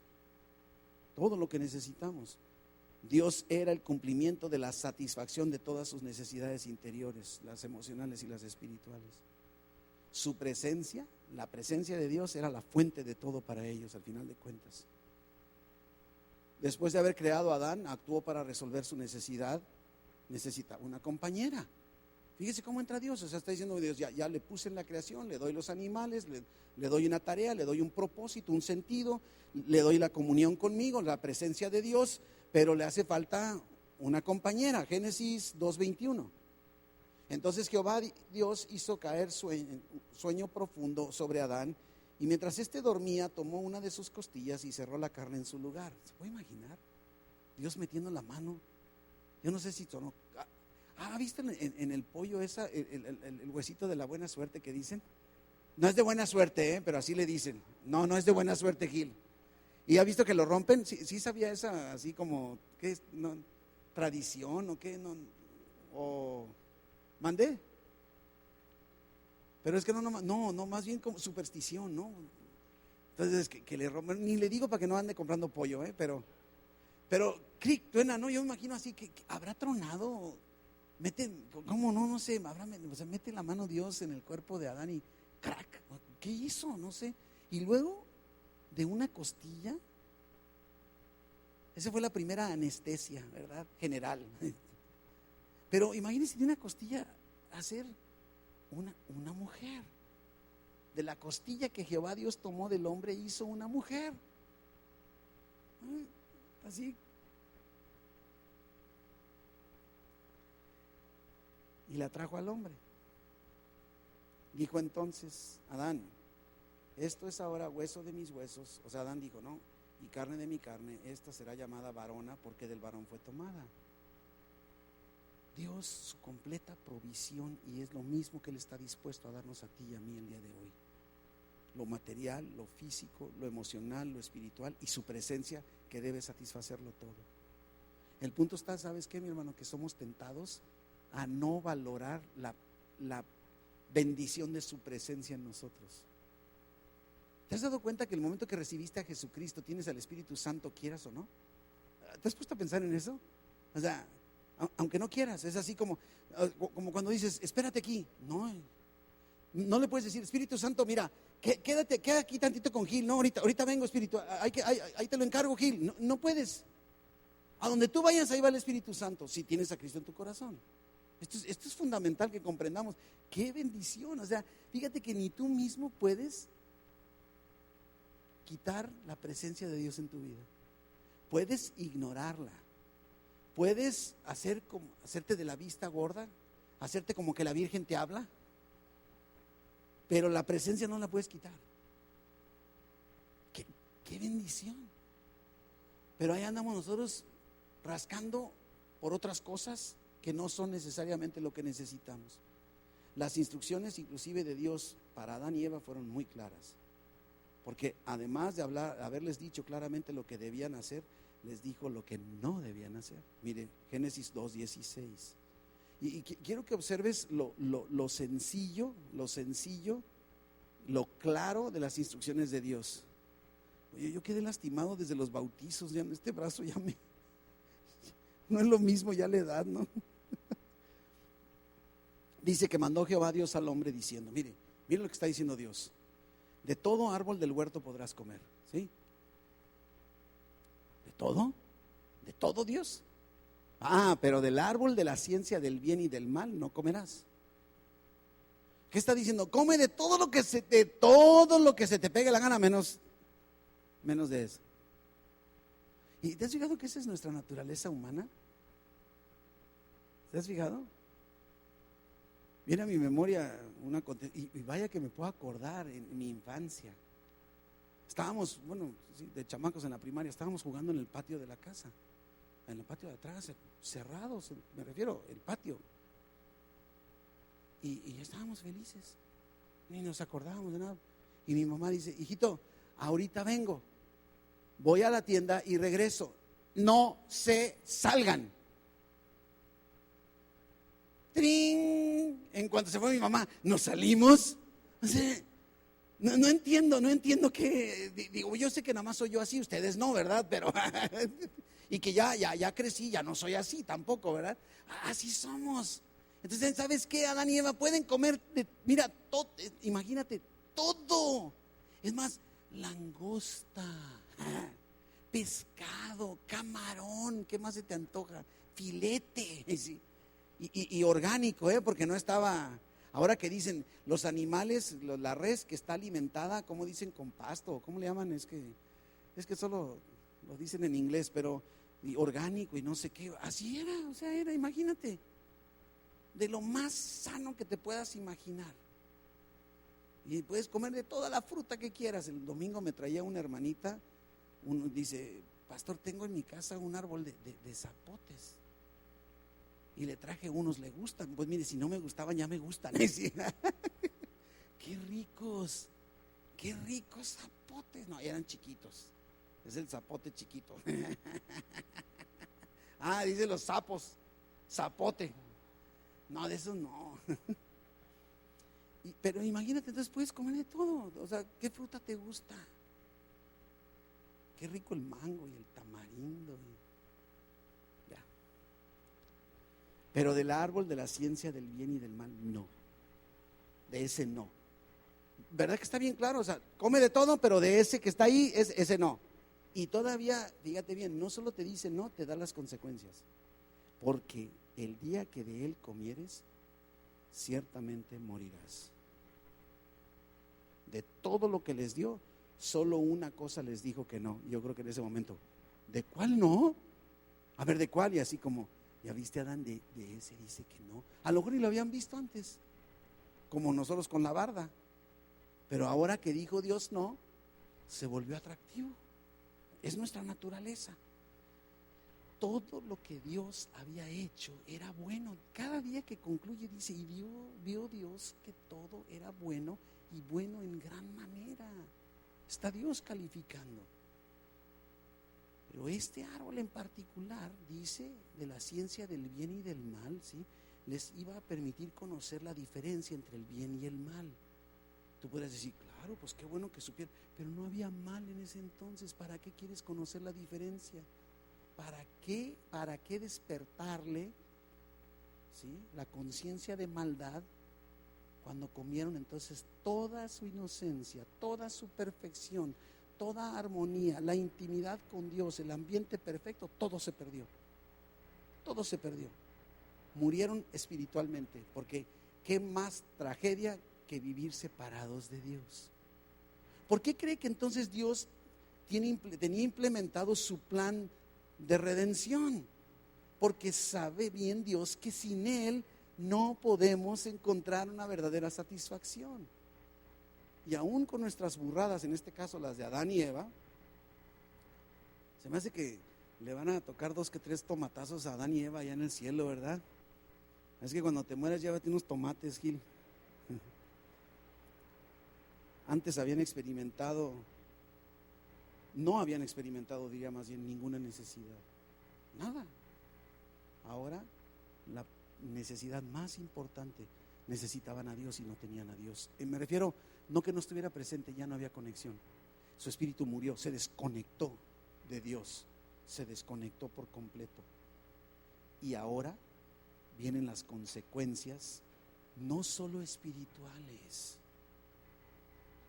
Todo lo que necesitamos. Dios era el cumplimiento de la satisfacción de todas sus necesidades interiores, las emocionales y las espirituales. Su presencia, la presencia de Dios era la fuente de todo para ellos, al final de cuentas. Después de haber creado a Adán, actuó para resolver su necesidad. Necesitaba una compañera. Fíjese cómo entra Dios. O sea, está diciendo Dios, ya le puse en la creación, le doy los animales, le doy una tarea, le doy un propósito, un sentido, le doy la comunión conmigo, la presencia de Dios, pero le hace falta una compañera. Génesis 2:21. Entonces Jehová Dios hizo caer sueño profundo sobre Adán, y mientras éste dormía, tomó una de sus costillas y cerró la carne en su lugar. ¿Se puede imaginar? Dios metiendo la mano. Yo no sé si sonó. ¿Viste en el pollo el huesito de la buena suerte que dicen? No es de buena suerte, pero así le dicen. No es de buena suerte, Gil. ¿Y ha visto que lo rompen? Sí sabía esa, así como, ¿qué es? No, ¿tradición o qué? ¿O mandé? Pero es que no, más bien como superstición, ¿no? Entonces, que le rompen, ni le digo para que no ande comprando pollo, pero cric, truena, ¿no? Yo me imagino así que habrá tronado, ¿cómo no? No sé, mete la mano Dios en el cuerpo de Adán y crack, ¿qué hizo? No sé. Y luego, de una costilla, esa fue la primera anestesia, ¿verdad? General. Pero imagínense de una costilla hacer una mujer. De la costilla que Jehová Dios tomó del hombre, hizo una mujer. Así. Y la trajo al hombre. Dijo entonces Adán, esto es ahora hueso de mis huesos. O sea, Adán dijo, no, y carne de mi carne, esta será llamada varona porque del varón fue tomada. Dios, su completa provisión, y es lo mismo que Él está dispuesto a darnos a ti y a mí el día de hoy. Lo material, lo físico, lo emocional, lo espiritual, y su presencia que debe satisfacerlo todo. El punto está, ¿sabes qué, mi hermano? Que somos tentados a no valorar la bendición de su presencia en nosotros. ¿Te has dado cuenta que el momento que recibiste a Jesucristo tienes al Espíritu Santo, quieras o no? ¿Te has puesto a pensar en eso? O sea, aunque no quieras, es así como cuando dices, espérate aquí. No le puedes decir, Espíritu Santo, mira, queda aquí tantito con Gil. No, ahorita vengo, Espíritu, ahí te lo encargo, Gil. No puedes. A donde tú vayas, ahí va el Espíritu Santo, si tienes a Cristo en tu corazón. Esto es fundamental que comprendamos. ¡Qué bendición! O sea, fíjate que ni tú mismo puedes quitar la presencia de Dios en tu vida. Puedes ignorarla. Puedes hacerte de la vista gorda, hacerte como que la Virgen te habla, pero la presencia no la puedes quitar. ¡Qué bendición! Pero ahí andamos nosotros rascando por otras cosas que no son necesariamente lo que necesitamos. Las instrucciones inclusive de Dios para Adán y Eva fueron muy claras, porque además de haberles dicho claramente lo que debían hacer, les dijo lo que no debían hacer. Mire, Génesis 2:16. Y quiero que observes lo sencillo, lo claro de las instrucciones de Dios. Oye, yo quedé lastimado desde los bautizos, ya este brazo no es lo mismo ya la edad, ¿no? Dice que mandó Jehová Dios al hombre diciendo, mire lo que está diciendo Dios: de todo árbol del huerto podrás comer, ¿sí? ¿De todo Dios? Pero del árbol de la ciencia del bien y del mal no comerás. ¿Qué está diciendo? Come de todo lo que se te pegue la gana, menos de eso. ¿Y te has fijado que esa es nuestra naturaleza humana? ¿Te has fijado? Viene a mi memoria y vaya que me puedo acordar en mi infancia. Estábamos, de chamacos en la primaria, estábamos jugando en el patio de la casa, en el patio de atrás, cerrados, me refiero, el patio. Y estábamos felices, ni nos acordábamos de nada. Y mi mamá dice, hijito, ahorita vengo, voy a la tienda y regreso, no se salgan. ¡Trin! En cuanto se fue mi mamá, ¿nos salimos? O sea, no entiendo que, digo, yo sé que nada más soy yo así, ustedes no, ¿verdad? Pero, y que ya crecí, ya no soy así tampoco, ¿verdad? Así somos. Entonces, ¿sabes qué? Adán y Eva pueden comer, mira, imagínate, todo. Es más, langosta, pescado, camarón, ¿qué más se te antoja? Filete, ¿sí? Y orgánico, porque no estaba. Ahora que dicen los animales, la res que está alimentada, ¿cómo dicen? Con pasto, ¿cómo le llaman? Es que solo lo dicen en inglés, pero orgánico y no sé qué. Así era, o sea, imagínate, de lo más sano que te puedas imaginar. Y puedes comer de toda la fruta que quieras. El domingo me traía una hermanita, dice, pastor, tengo en mi casa un árbol de zapotes. Y le traje unos, le gustan. Pues mire, si no me gustaban, ya me gustan. Qué ricos zapotes. No, eran chiquitos. Es el zapote chiquito. Dice los sapos, zapote. No, de esos no. Pero imagínate, entonces puedes comer de todo. O sea, ¿qué fruta te gusta? Qué rico el mango y el tamarindo. Ya. Pero del árbol de la ciencia del bien y del mal, no. De ese no. ¿Verdad que está bien claro? O sea, come de todo, pero de ese que está ahí, ese no. Y todavía, fíjate bien, no solo te dice no, te da las consecuencias. Porque el día que de él comieres, ciertamente morirás. De todo lo que les dio, solo una cosa les dijo que no. Yo creo que en ese momento, ¿de cuál no? A ver, ¿de cuál? Y así como, ¿ya viste, Adán? De ese dice que no. A lo mejor ni lo habían visto antes, como nosotros con la barda. Pero ahora que dijo Dios no, se volvió atractivo. Es nuestra naturaleza. Todo lo que Dios había hecho era bueno. Cada día que concluye dice, y vio Dios que todo era bueno, y bueno en gran manera. Está Dios calificando. Pero este árbol en particular, dice, de la ciencia del bien y del mal, ¿sí? Les iba a permitir conocer la diferencia entre el bien y el mal. Tú puedes decir, claro, pues qué bueno que supiera, pero no había mal en ese entonces. ¿Para qué quieres conocer la diferencia? ¿Para qué despertarle, ¿sí?, la conciencia de maldad cuando comieron entonces toda su inocencia, toda su perfección, toda armonía, la intimidad con Dios, el ambiente perfecto? Todo se perdió. Todo se perdió. Murieron espiritualmente, porque qué más tragedia que vivir separados de Dios. ¿Por qué cree que entonces Dios tenía implementado su plan de redención? Porque sabe bien Dios que sin Él no podemos encontrar una verdadera satisfacción. Y aún con nuestras burradas, en este caso las de Adán y Eva, se me hace que le van a tocar 2 que 3 tomatazos a Adán y Eva allá en el cielo, ¿verdad? Es que cuando te mueras llévate unos tomates, Gil. Antes no habían experimentado, diría más bien, ninguna necesidad. Nada. Ahora, la necesidad más importante, necesitaban a Dios y no tenían a Dios. Me refiero, no que no estuviera presente, ya no había conexión. Su espíritu murió, se desconectó de Dios, se desconectó por completo. Y ahora vienen las consecuencias no solo espirituales.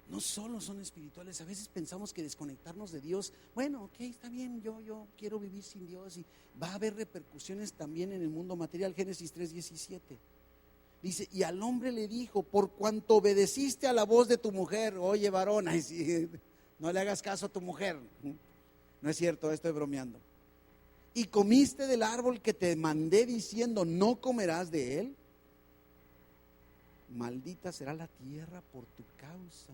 No solo son espirituales. A veces pensamos que desconectarnos de Dios, bueno, ok, está bien, yo quiero vivir sin Dios, y va a haber repercusiones también en el mundo material. Génesis 3:17 dice: y al hombre le dijo, por cuanto obedeciste a la voz de tu mujer. Oye, varón, ay, sí, no le hagas caso a tu mujer. No es cierto, estoy bromeando. Y comiste del árbol que te mandé diciendo, no comerás de él. Maldita será la tierra por tu causa.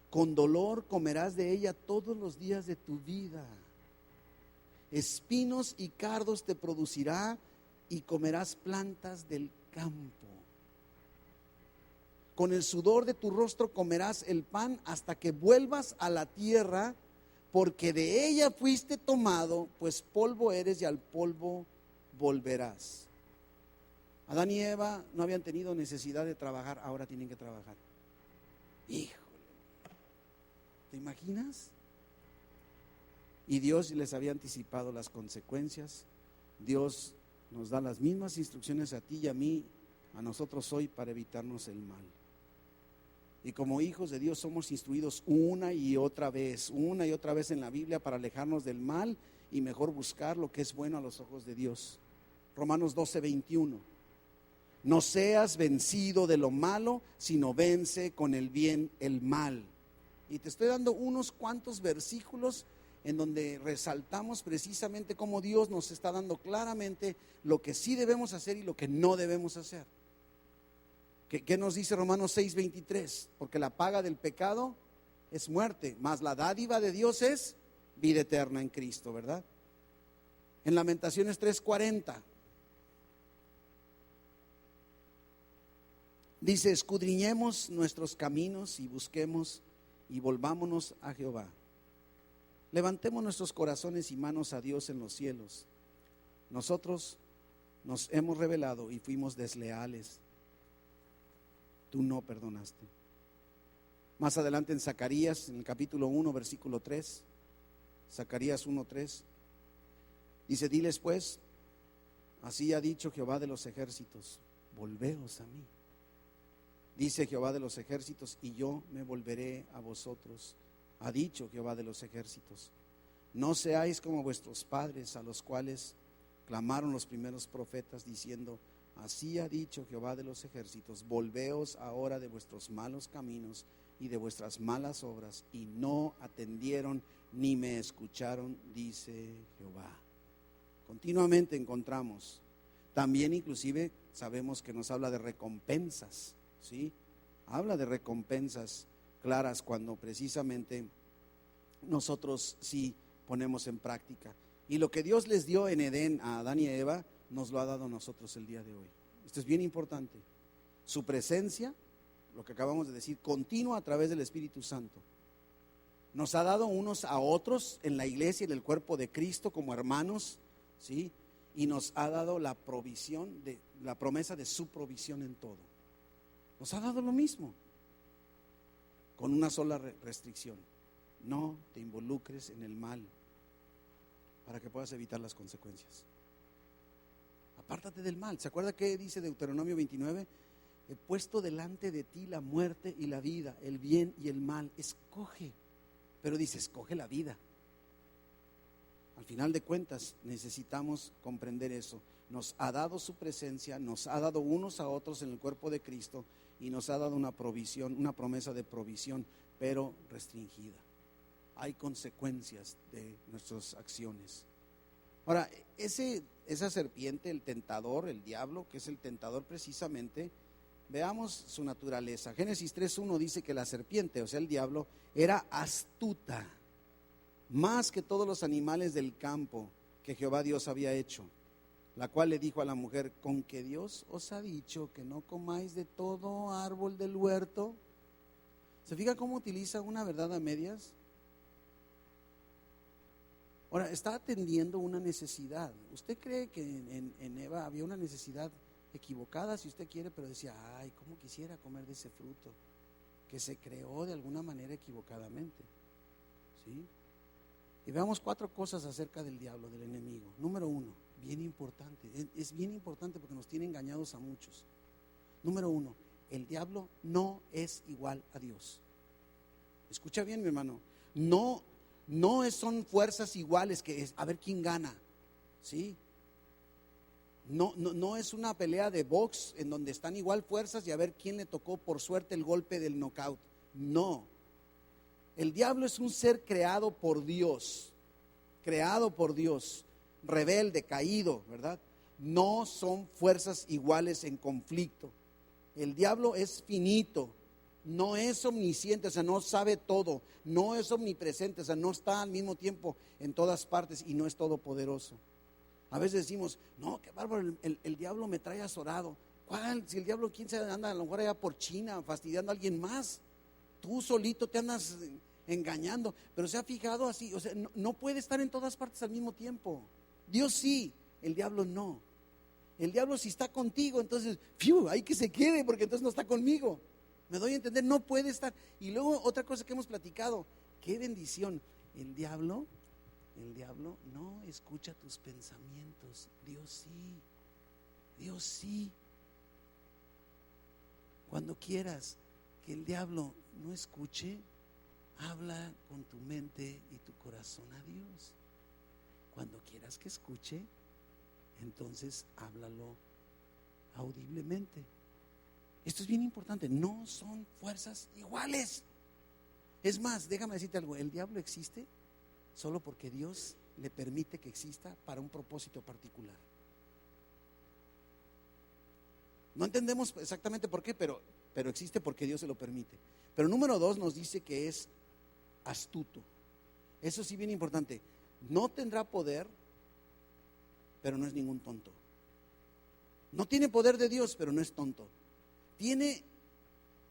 Con dolor comerás de ella todos los días de tu vida. Espinos y cardos te producirá y comerás plantas del campo. Con el sudor de tu rostro comerás el pan hasta que vuelvas a la tierra, porque de ella fuiste tomado, pues polvo eres y al polvo volverás. Adán y Eva no habían tenido necesidad de trabajar, ahora tienen que trabajar. Híjole, ¿te imaginas? Y Dios les había anticipado las consecuencias. Dios nos da las mismas instrucciones a ti y a mí, a nosotros hoy, para evitarnos el mal. Y como hijos de Dios somos instruidos una y otra vez en la Biblia para alejarnos del mal y mejor buscar lo que es bueno a los ojos de Dios. Romanos 12:21. No seas vencido de lo malo, sino vence con el bien el mal. Y te estoy dando unos cuantos versículos en donde resaltamos precisamente cómo Dios nos está dando claramente lo que sí debemos hacer y lo que no debemos hacer. ¿Qué nos dice Romanos 6:23? Porque la paga del pecado es muerte, mas la dádiva de Dios es vida eterna en Cristo, ¿verdad? En Lamentaciones 3:40 dice: escudriñemos nuestros caminos y busquemos y volvámonos a Jehová. Levantemos nuestros corazones y manos a Dios en los cielos. Nosotros nos hemos rebelado y fuimos desleales. Tú no perdonaste. Más adelante en Zacarías, en el capítulo 1, versículo 3, Zacarías 1:3, dice: diles pues, así ha dicho Jehová de los ejércitos, volveos a mí. Dice Jehová de los ejércitos, y yo me volveré a vosotros. Ha dicho Jehová de los ejércitos, no seáis como vuestros padres, a los cuales clamaron los primeros profetas diciendo: así ha dicho Jehová de los ejércitos, volveos ahora de vuestros malos caminos y de vuestras malas obras. Y no atendieron ni me escucharon, dice Jehová. Continuamente encontramos, también inclusive sabemos que nos habla de recompensas, ¿sí? Habla de recompensas claras cuando precisamente nosotros sí ponemos en práctica. Y lo que Dios les dio en Edén a Adán y a Eva, nos lo ha dado a nosotros el día de hoy. Esto es bien importante. Su presencia, lo que acabamos de decir, continua a través del Espíritu Santo. Nos ha dado unos a otros en la iglesia, en el cuerpo de Cristo, como hermanos, ¿sí? Y nos ha dado la provisión, la promesa de su provisión en todo. Nos ha dado lo mismo, con una sola restricción: no te involucres en el mal, para que puedas evitar las consecuencias. Apártate del mal. ¿Se acuerda qué dice Deuteronomio 29? He puesto delante de ti la muerte y la vida, el bien y el mal. Escoge. Pero dice, escoge la vida. Al final de cuentas necesitamos comprender eso. Nos ha dado su presencia, nos ha dado unos a otros en el cuerpo de Cristo y nos ha dado una provisión, una promesa de provisión, pero restringida. Hay consecuencias de nuestras acciones. Ahora, esa serpiente, el tentador, el diablo, que es el tentador precisamente, veamos su naturaleza. Génesis 3:1 dice que la serpiente, o sea el diablo, era astuta, más que todos los animales del campo que Jehová Dios había hecho, la cual le dijo a la mujer: ¿con que Dios os ha dicho que no comáis de todo árbol del huerto? ¿Se fija cómo utiliza una verdad a medias? Ahora, está atendiendo una necesidad. ¿Usted cree que en Eva había una necesidad equivocada, si usted quiere, pero decía: ay, cómo quisiera comer de ese fruto, que se creó de alguna manera equivocadamente? ¿Sí? Y veamos 4 cosas acerca del diablo, del enemigo. Número 1, bien importante, es bien importante porque nos tiene engañados a muchos. Número uno, el diablo no es igual a Dios. Escucha bien, mi hermano. Son fuerzas iguales que es a ver quién gana. ¿Sí? No es una pelea de box en donde están igual fuerzas y a ver quién le tocó por suerte el golpe del knockout. No. El diablo es un ser creado por Dios, rebelde, caído, ¿verdad? No son fuerzas iguales en conflicto. El diablo es finito, no es omnisciente, o sea, no sabe todo, no es omnipresente, o sea, no está al mismo tiempo en todas partes y no es todopoderoso. A veces decimos, no, qué bárbaro, el diablo me trae azorado. ¿Cuál? Si el diablo, quién se anda a lo mejor allá por China fastidiando a alguien más. Tú solito te andas engañando. Pero se ha fijado así, o sea, no puede estar en todas partes al mismo tiempo. Dios sí, el diablo no. El diablo si está contigo, entonces, hay que se quede, porque entonces no está conmigo. Me doy a entender, no puede estar. Y luego otra cosa que hemos platicado, qué bendición. El diablo no escucha tus pensamientos. Dios sí. Cuando quieras que el diablo no escuche, habla con tu mente y tu corazón a Dios. Cuando quieras que escuche, entonces háblalo audiblemente. Esto es bien importante, no son fuerzas iguales. Es más, déjame decirte algo, el diablo existe solo porque Dios le permite que exista para un propósito particular. No entendemos exactamente por qué, pero existe porque Dios se lo permite. Pero número 2 nos dice que es astuto. Eso sí, bien importante. No tendrá poder, pero no es ningún tonto. No tiene poder de Dios, pero no es tonto. Tiene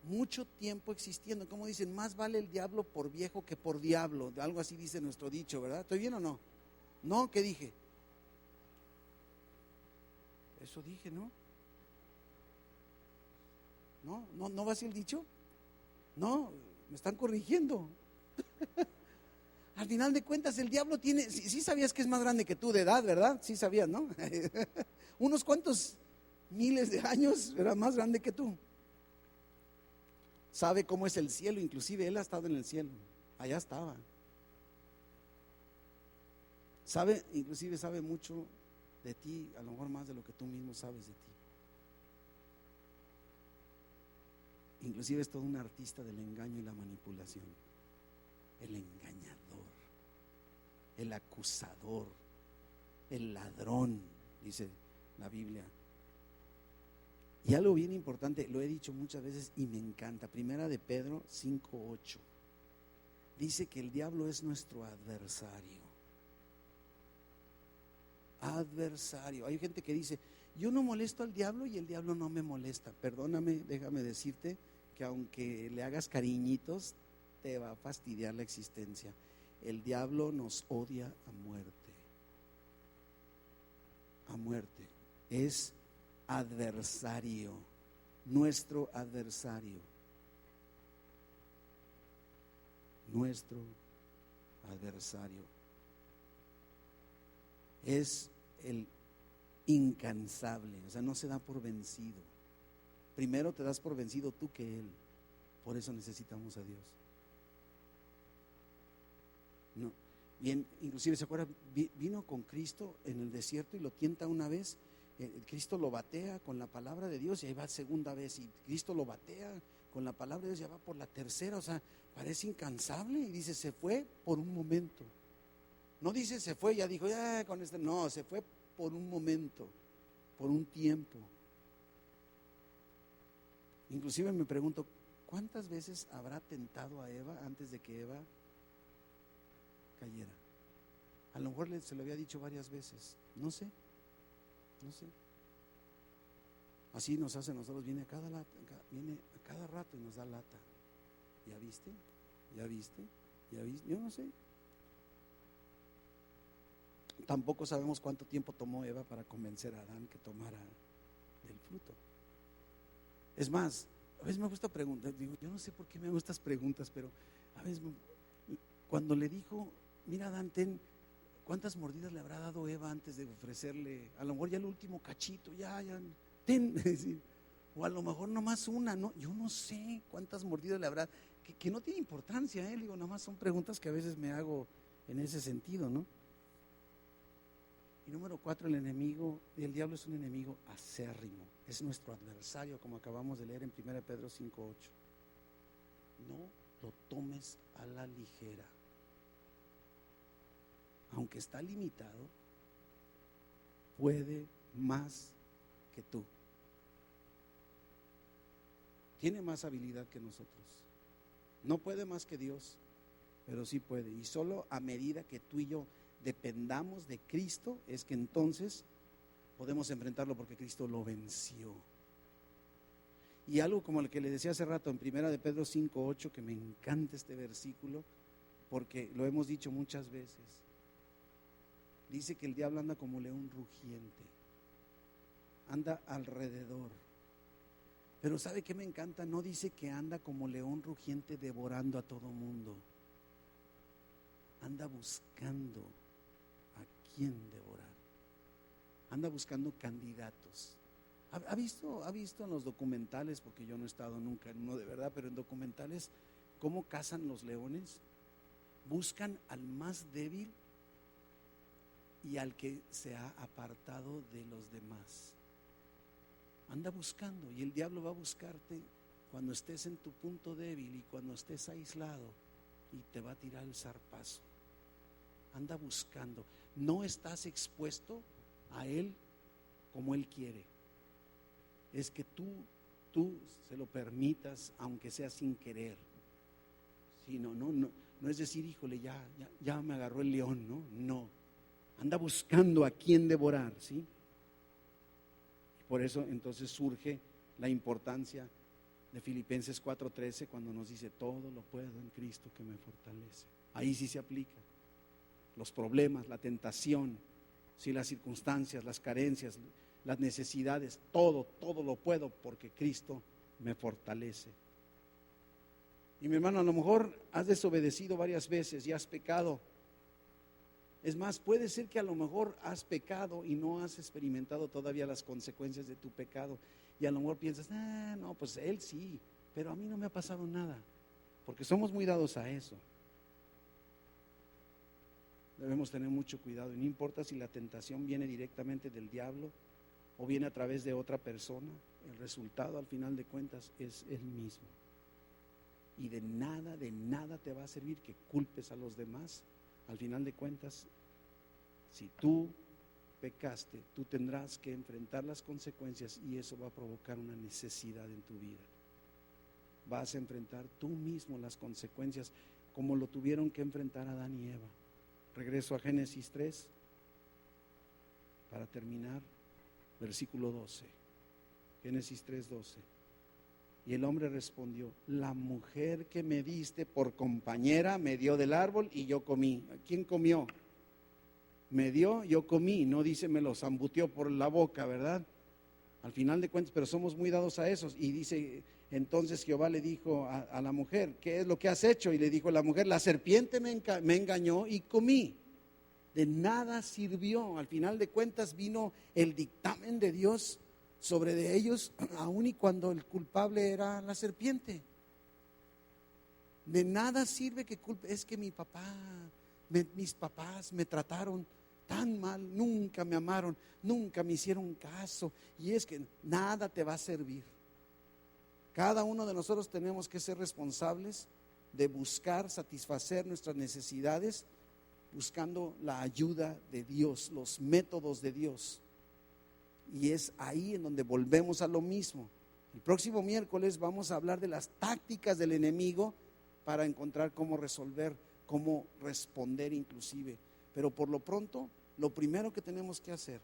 mucho tiempo existiendo. Como dicen, más vale el diablo por viejo que por diablo. Algo así dice nuestro dicho, ¿verdad? ¿Estoy bien o no? No, ¿qué dije? Eso dije, ¿no? ¿No va así el dicho? No, me están corrigiendo. Al final de cuentas, el diablo tiene, sí sabías que es más grande que tú de edad, ¿verdad? Sí sabías, ¿no? Unos cuantos miles de años era más grande que tú. Sabe cómo es el cielo, inclusive él ha estado en el cielo, allá estaba. Inclusive sabe mucho de ti, a lo mejor más de lo que tú mismo sabes de ti. Inclusive es todo un artista del engaño y la manipulación. El engañador, el acusador, el ladrón, dice la Biblia. Y algo bien importante, lo he dicho muchas veces y me encanta, Primera de Pedro 5:8, dice que el diablo es nuestro adversario. Adversario. Hay gente que dice, yo no molesto al diablo y el diablo no me molesta. Perdóname, déjame decirte que aunque le hagas cariñitos, te va a fastidiar la existencia. El diablo nos odia a muerte. A muerte. Es adversario, nuestro adversario. Nuestro adversario. Es el incansable, o sea, no se da por vencido. Primero te das por vencido tú que él. Por eso necesitamos a Dios. No, bien, inclusive se acuerda, vino con Cristo en el desierto y lo tienta una vez. Cristo lo batea con la palabra de Dios y ahí va segunda vez, y Cristo lo batea con la palabra de Dios y ya va por la tercera. O sea, parece incansable y dice, se fue por un momento. No dice se fue, ya dijo, ya con este. No, se fue por un momento, por un tiempo. Inclusive me pregunto, ¿cuántas veces habrá tentado a Eva antes de que Eva cayera? A lo mejor se lo había dicho varias veces, no sé. Así nos hace a nosotros, viene a cada rato y nos da lata. ¿Ya viste? Yo no sé. Tampoco sabemos cuánto tiempo tomó Eva para convencer a Adán que tomara del fruto. Es más, a veces me gusta preguntar, digo, yo no sé por qué me hago estas preguntas, pero a veces cuando le dijo, mira Adán, ¿cuántas mordidas le habrá dado Eva antes de ofrecerle? A lo mejor ya el último cachito, ya, ten. O a lo mejor nomás una, no, yo no sé cuántas mordidas le habrá, que no tiene importancia, digo, nomás son preguntas que a veces me hago en ese sentido, ¿no? Y número 4, el diablo es un enemigo acérrimo, es nuestro adversario, como acabamos de leer en 1 Pedro 5:8. No lo tomes a la ligera. Aunque está limitado, puede más que tú. Tiene más habilidad que nosotros. No puede más que Dios, pero sí puede. Y solo a medida que tú y yo dependamos de Cristo es que entonces podemos enfrentarlo, porque Cristo lo venció. Y algo como el que le decía hace rato en 1 Pedro 5:8, que me encanta este versículo, porque lo hemos dicho muchas veces. Dice que el diablo anda como león rugiente, anda alrededor. Pero ¿sabe qué me encanta? No dice que anda como león rugiente devorando a todo mundo. Anda buscando a quién devorar. Anda buscando candidatos. ¿Ha visto en los documentales, porque yo no he estado nunca en uno de verdad, pero en documentales, cómo cazan los leones? Buscan al más débil y al que se ha apartado de los demás. Anda buscando, y el diablo va a buscarte cuando estés en tu punto débil y cuando estés aislado, y te va a tirar el zarpazo. Anda buscando. No estás expuesto a él como él quiere. Es que tú se lo permitas, aunque sea sin querer. Sí, no es decir, híjole, ya me agarró el león, no. Anda buscando a quién devorar, ¿sí? Por eso entonces surge la importancia de Filipenses 4:13, cuando nos dice: todo lo puedo en Cristo que me fortalece. Ahí sí se aplica. Los problemas, la tentación, sí, las circunstancias, las carencias, las necesidades, todo lo puedo porque Cristo me fortalece. Y mi hermano, a lo mejor has desobedecido varias veces y has pecado. Es más, puede ser que a lo mejor has pecado y no has experimentado todavía las consecuencias de tu pecado. Y a lo mejor piensas: no, pues él sí, pero a mí no me ha pasado nada. Porque somos muy dados a eso. Debemos tener mucho cuidado, y no importa si la tentación viene directamente del diablo o viene a través de otra persona, el resultado al final de cuentas es el mismo. Y de nada te va a servir que culpes a los demás. Al final de cuentas, si tú pecaste, tú tendrás que enfrentar las consecuencias, y eso va a provocar una necesidad en tu vida. Vas a enfrentar tú mismo las consecuencias, como lo tuvieron que enfrentar Adán y Eva. Regreso a Génesis 3 para terminar, versículo 12. Génesis 3:12. Y el hombre respondió: la mujer que me diste por compañera me dio del árbol y yo comí. ¿Quién comió? Me dio, yo comí. No dice me lo zambuteó por la boca, ¿verdad? Al final de cuentas, pero somos muy dados a esos. Y dice, entonces Jehová le dijo a la mujer: ¿qué es lo que has hecho? Y le dijo la mujer: la serpiente me engañó y comí. De nada sirvió. Al final de cuentas vino el dictamen de Dios sobre de ellos, aun y cuando el culpable era la serpiente. De nada sirve que culpe. Es que mis papás me trataron tan mal, nunca me amaron, nunca me hicieron caso. Y es que nada te va a servir. Cada uno de nosotros tenemos que ser responsables de buscar satisfacer nuestras necesidades, buscando la ayuda de Dios, los métodos de Dios. Y es ahí en donde volvemos a lo mismo. El próximo miércoles vamos a hablar de las tácticas del enemigo para encontrar cómo resolver, cómo responder inclusive. Pero por lo pronto, lo primero que tenemos que hacer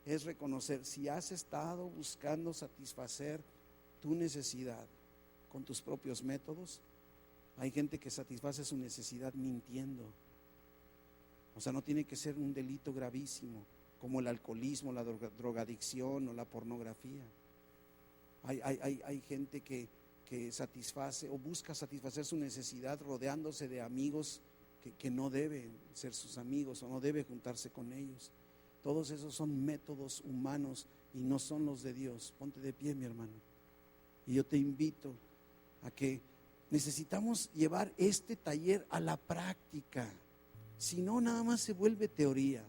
es reconocer si has estado buscando satisfacer tu necesidad con tus propios métodos. Hay gente que satisface su necesidad mintiendo. O sea, no tiene que ser un delito gravísimo como el alcoholismo, la drogadicción o la pornografía. Hay gente que satisface o busca satisfacer su necesidad rodeándose de amigos que no deben ser sus amigos o no debe juntarse con ellos. Todos esos son métodos humanos y no son los de Dios. Ponte de pie, mi hermano. Y yo te invito a que necesitamos llevar este taller a la práctica. Si no, nada más se vuelve teoría.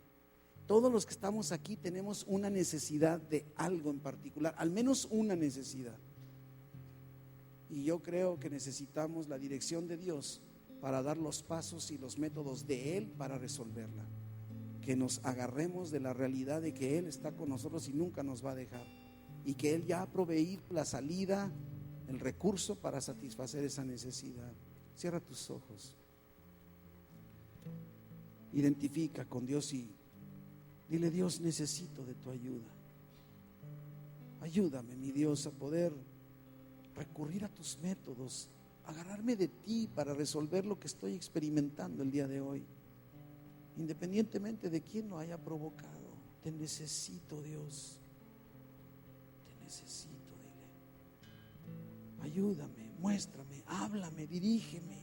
Todos los que estamos aquí tenemos una necesidad de algo en particular, al menos una necesidad. Y yo creo que necesitamos la dirección de Dios para dar los pasos y los métodos de Él para resolverla. Que nos agarremos de la realidad de que Él está con nosotros y nunca nos va a dejar. Y que Él ya ha proveído la salida, el recurso para satisfacer esa necesidad. Cierra tus ojos. Identifica con Dios y dile: Dios, necesito de tu ayuda. Ayúdame, mi Dios, a poder recurrir a tus métodos, agarrarme de ti para resolver lo que estoy experimentando el día de hoy, independientemente de quién lo haya provocado. Te necesito, Dios, te necesito. Dile: ayúdame, muéstrame, háblame, dirígeme,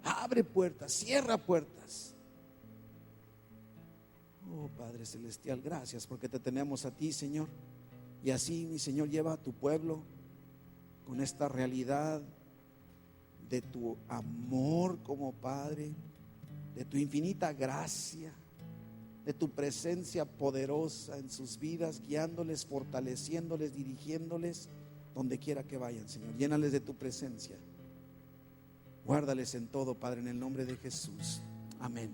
abre puertas, cierra puertas. Oh Padre Celestial, gracias porque te tenemos a ti, Señor. Y así, mi Señor, lleva a tu pueblo con esta realidad de tu amor como Padre, de tu infinita gracia, de tu presencia poderosa en sus vidas, guiándoles, fortaleciéndoles, dirigiéndoles donde quiera que vayan, Señor. Llénales de tu presencia. Guárdales en todo, Padre, en el nombre de Jesús. Amén.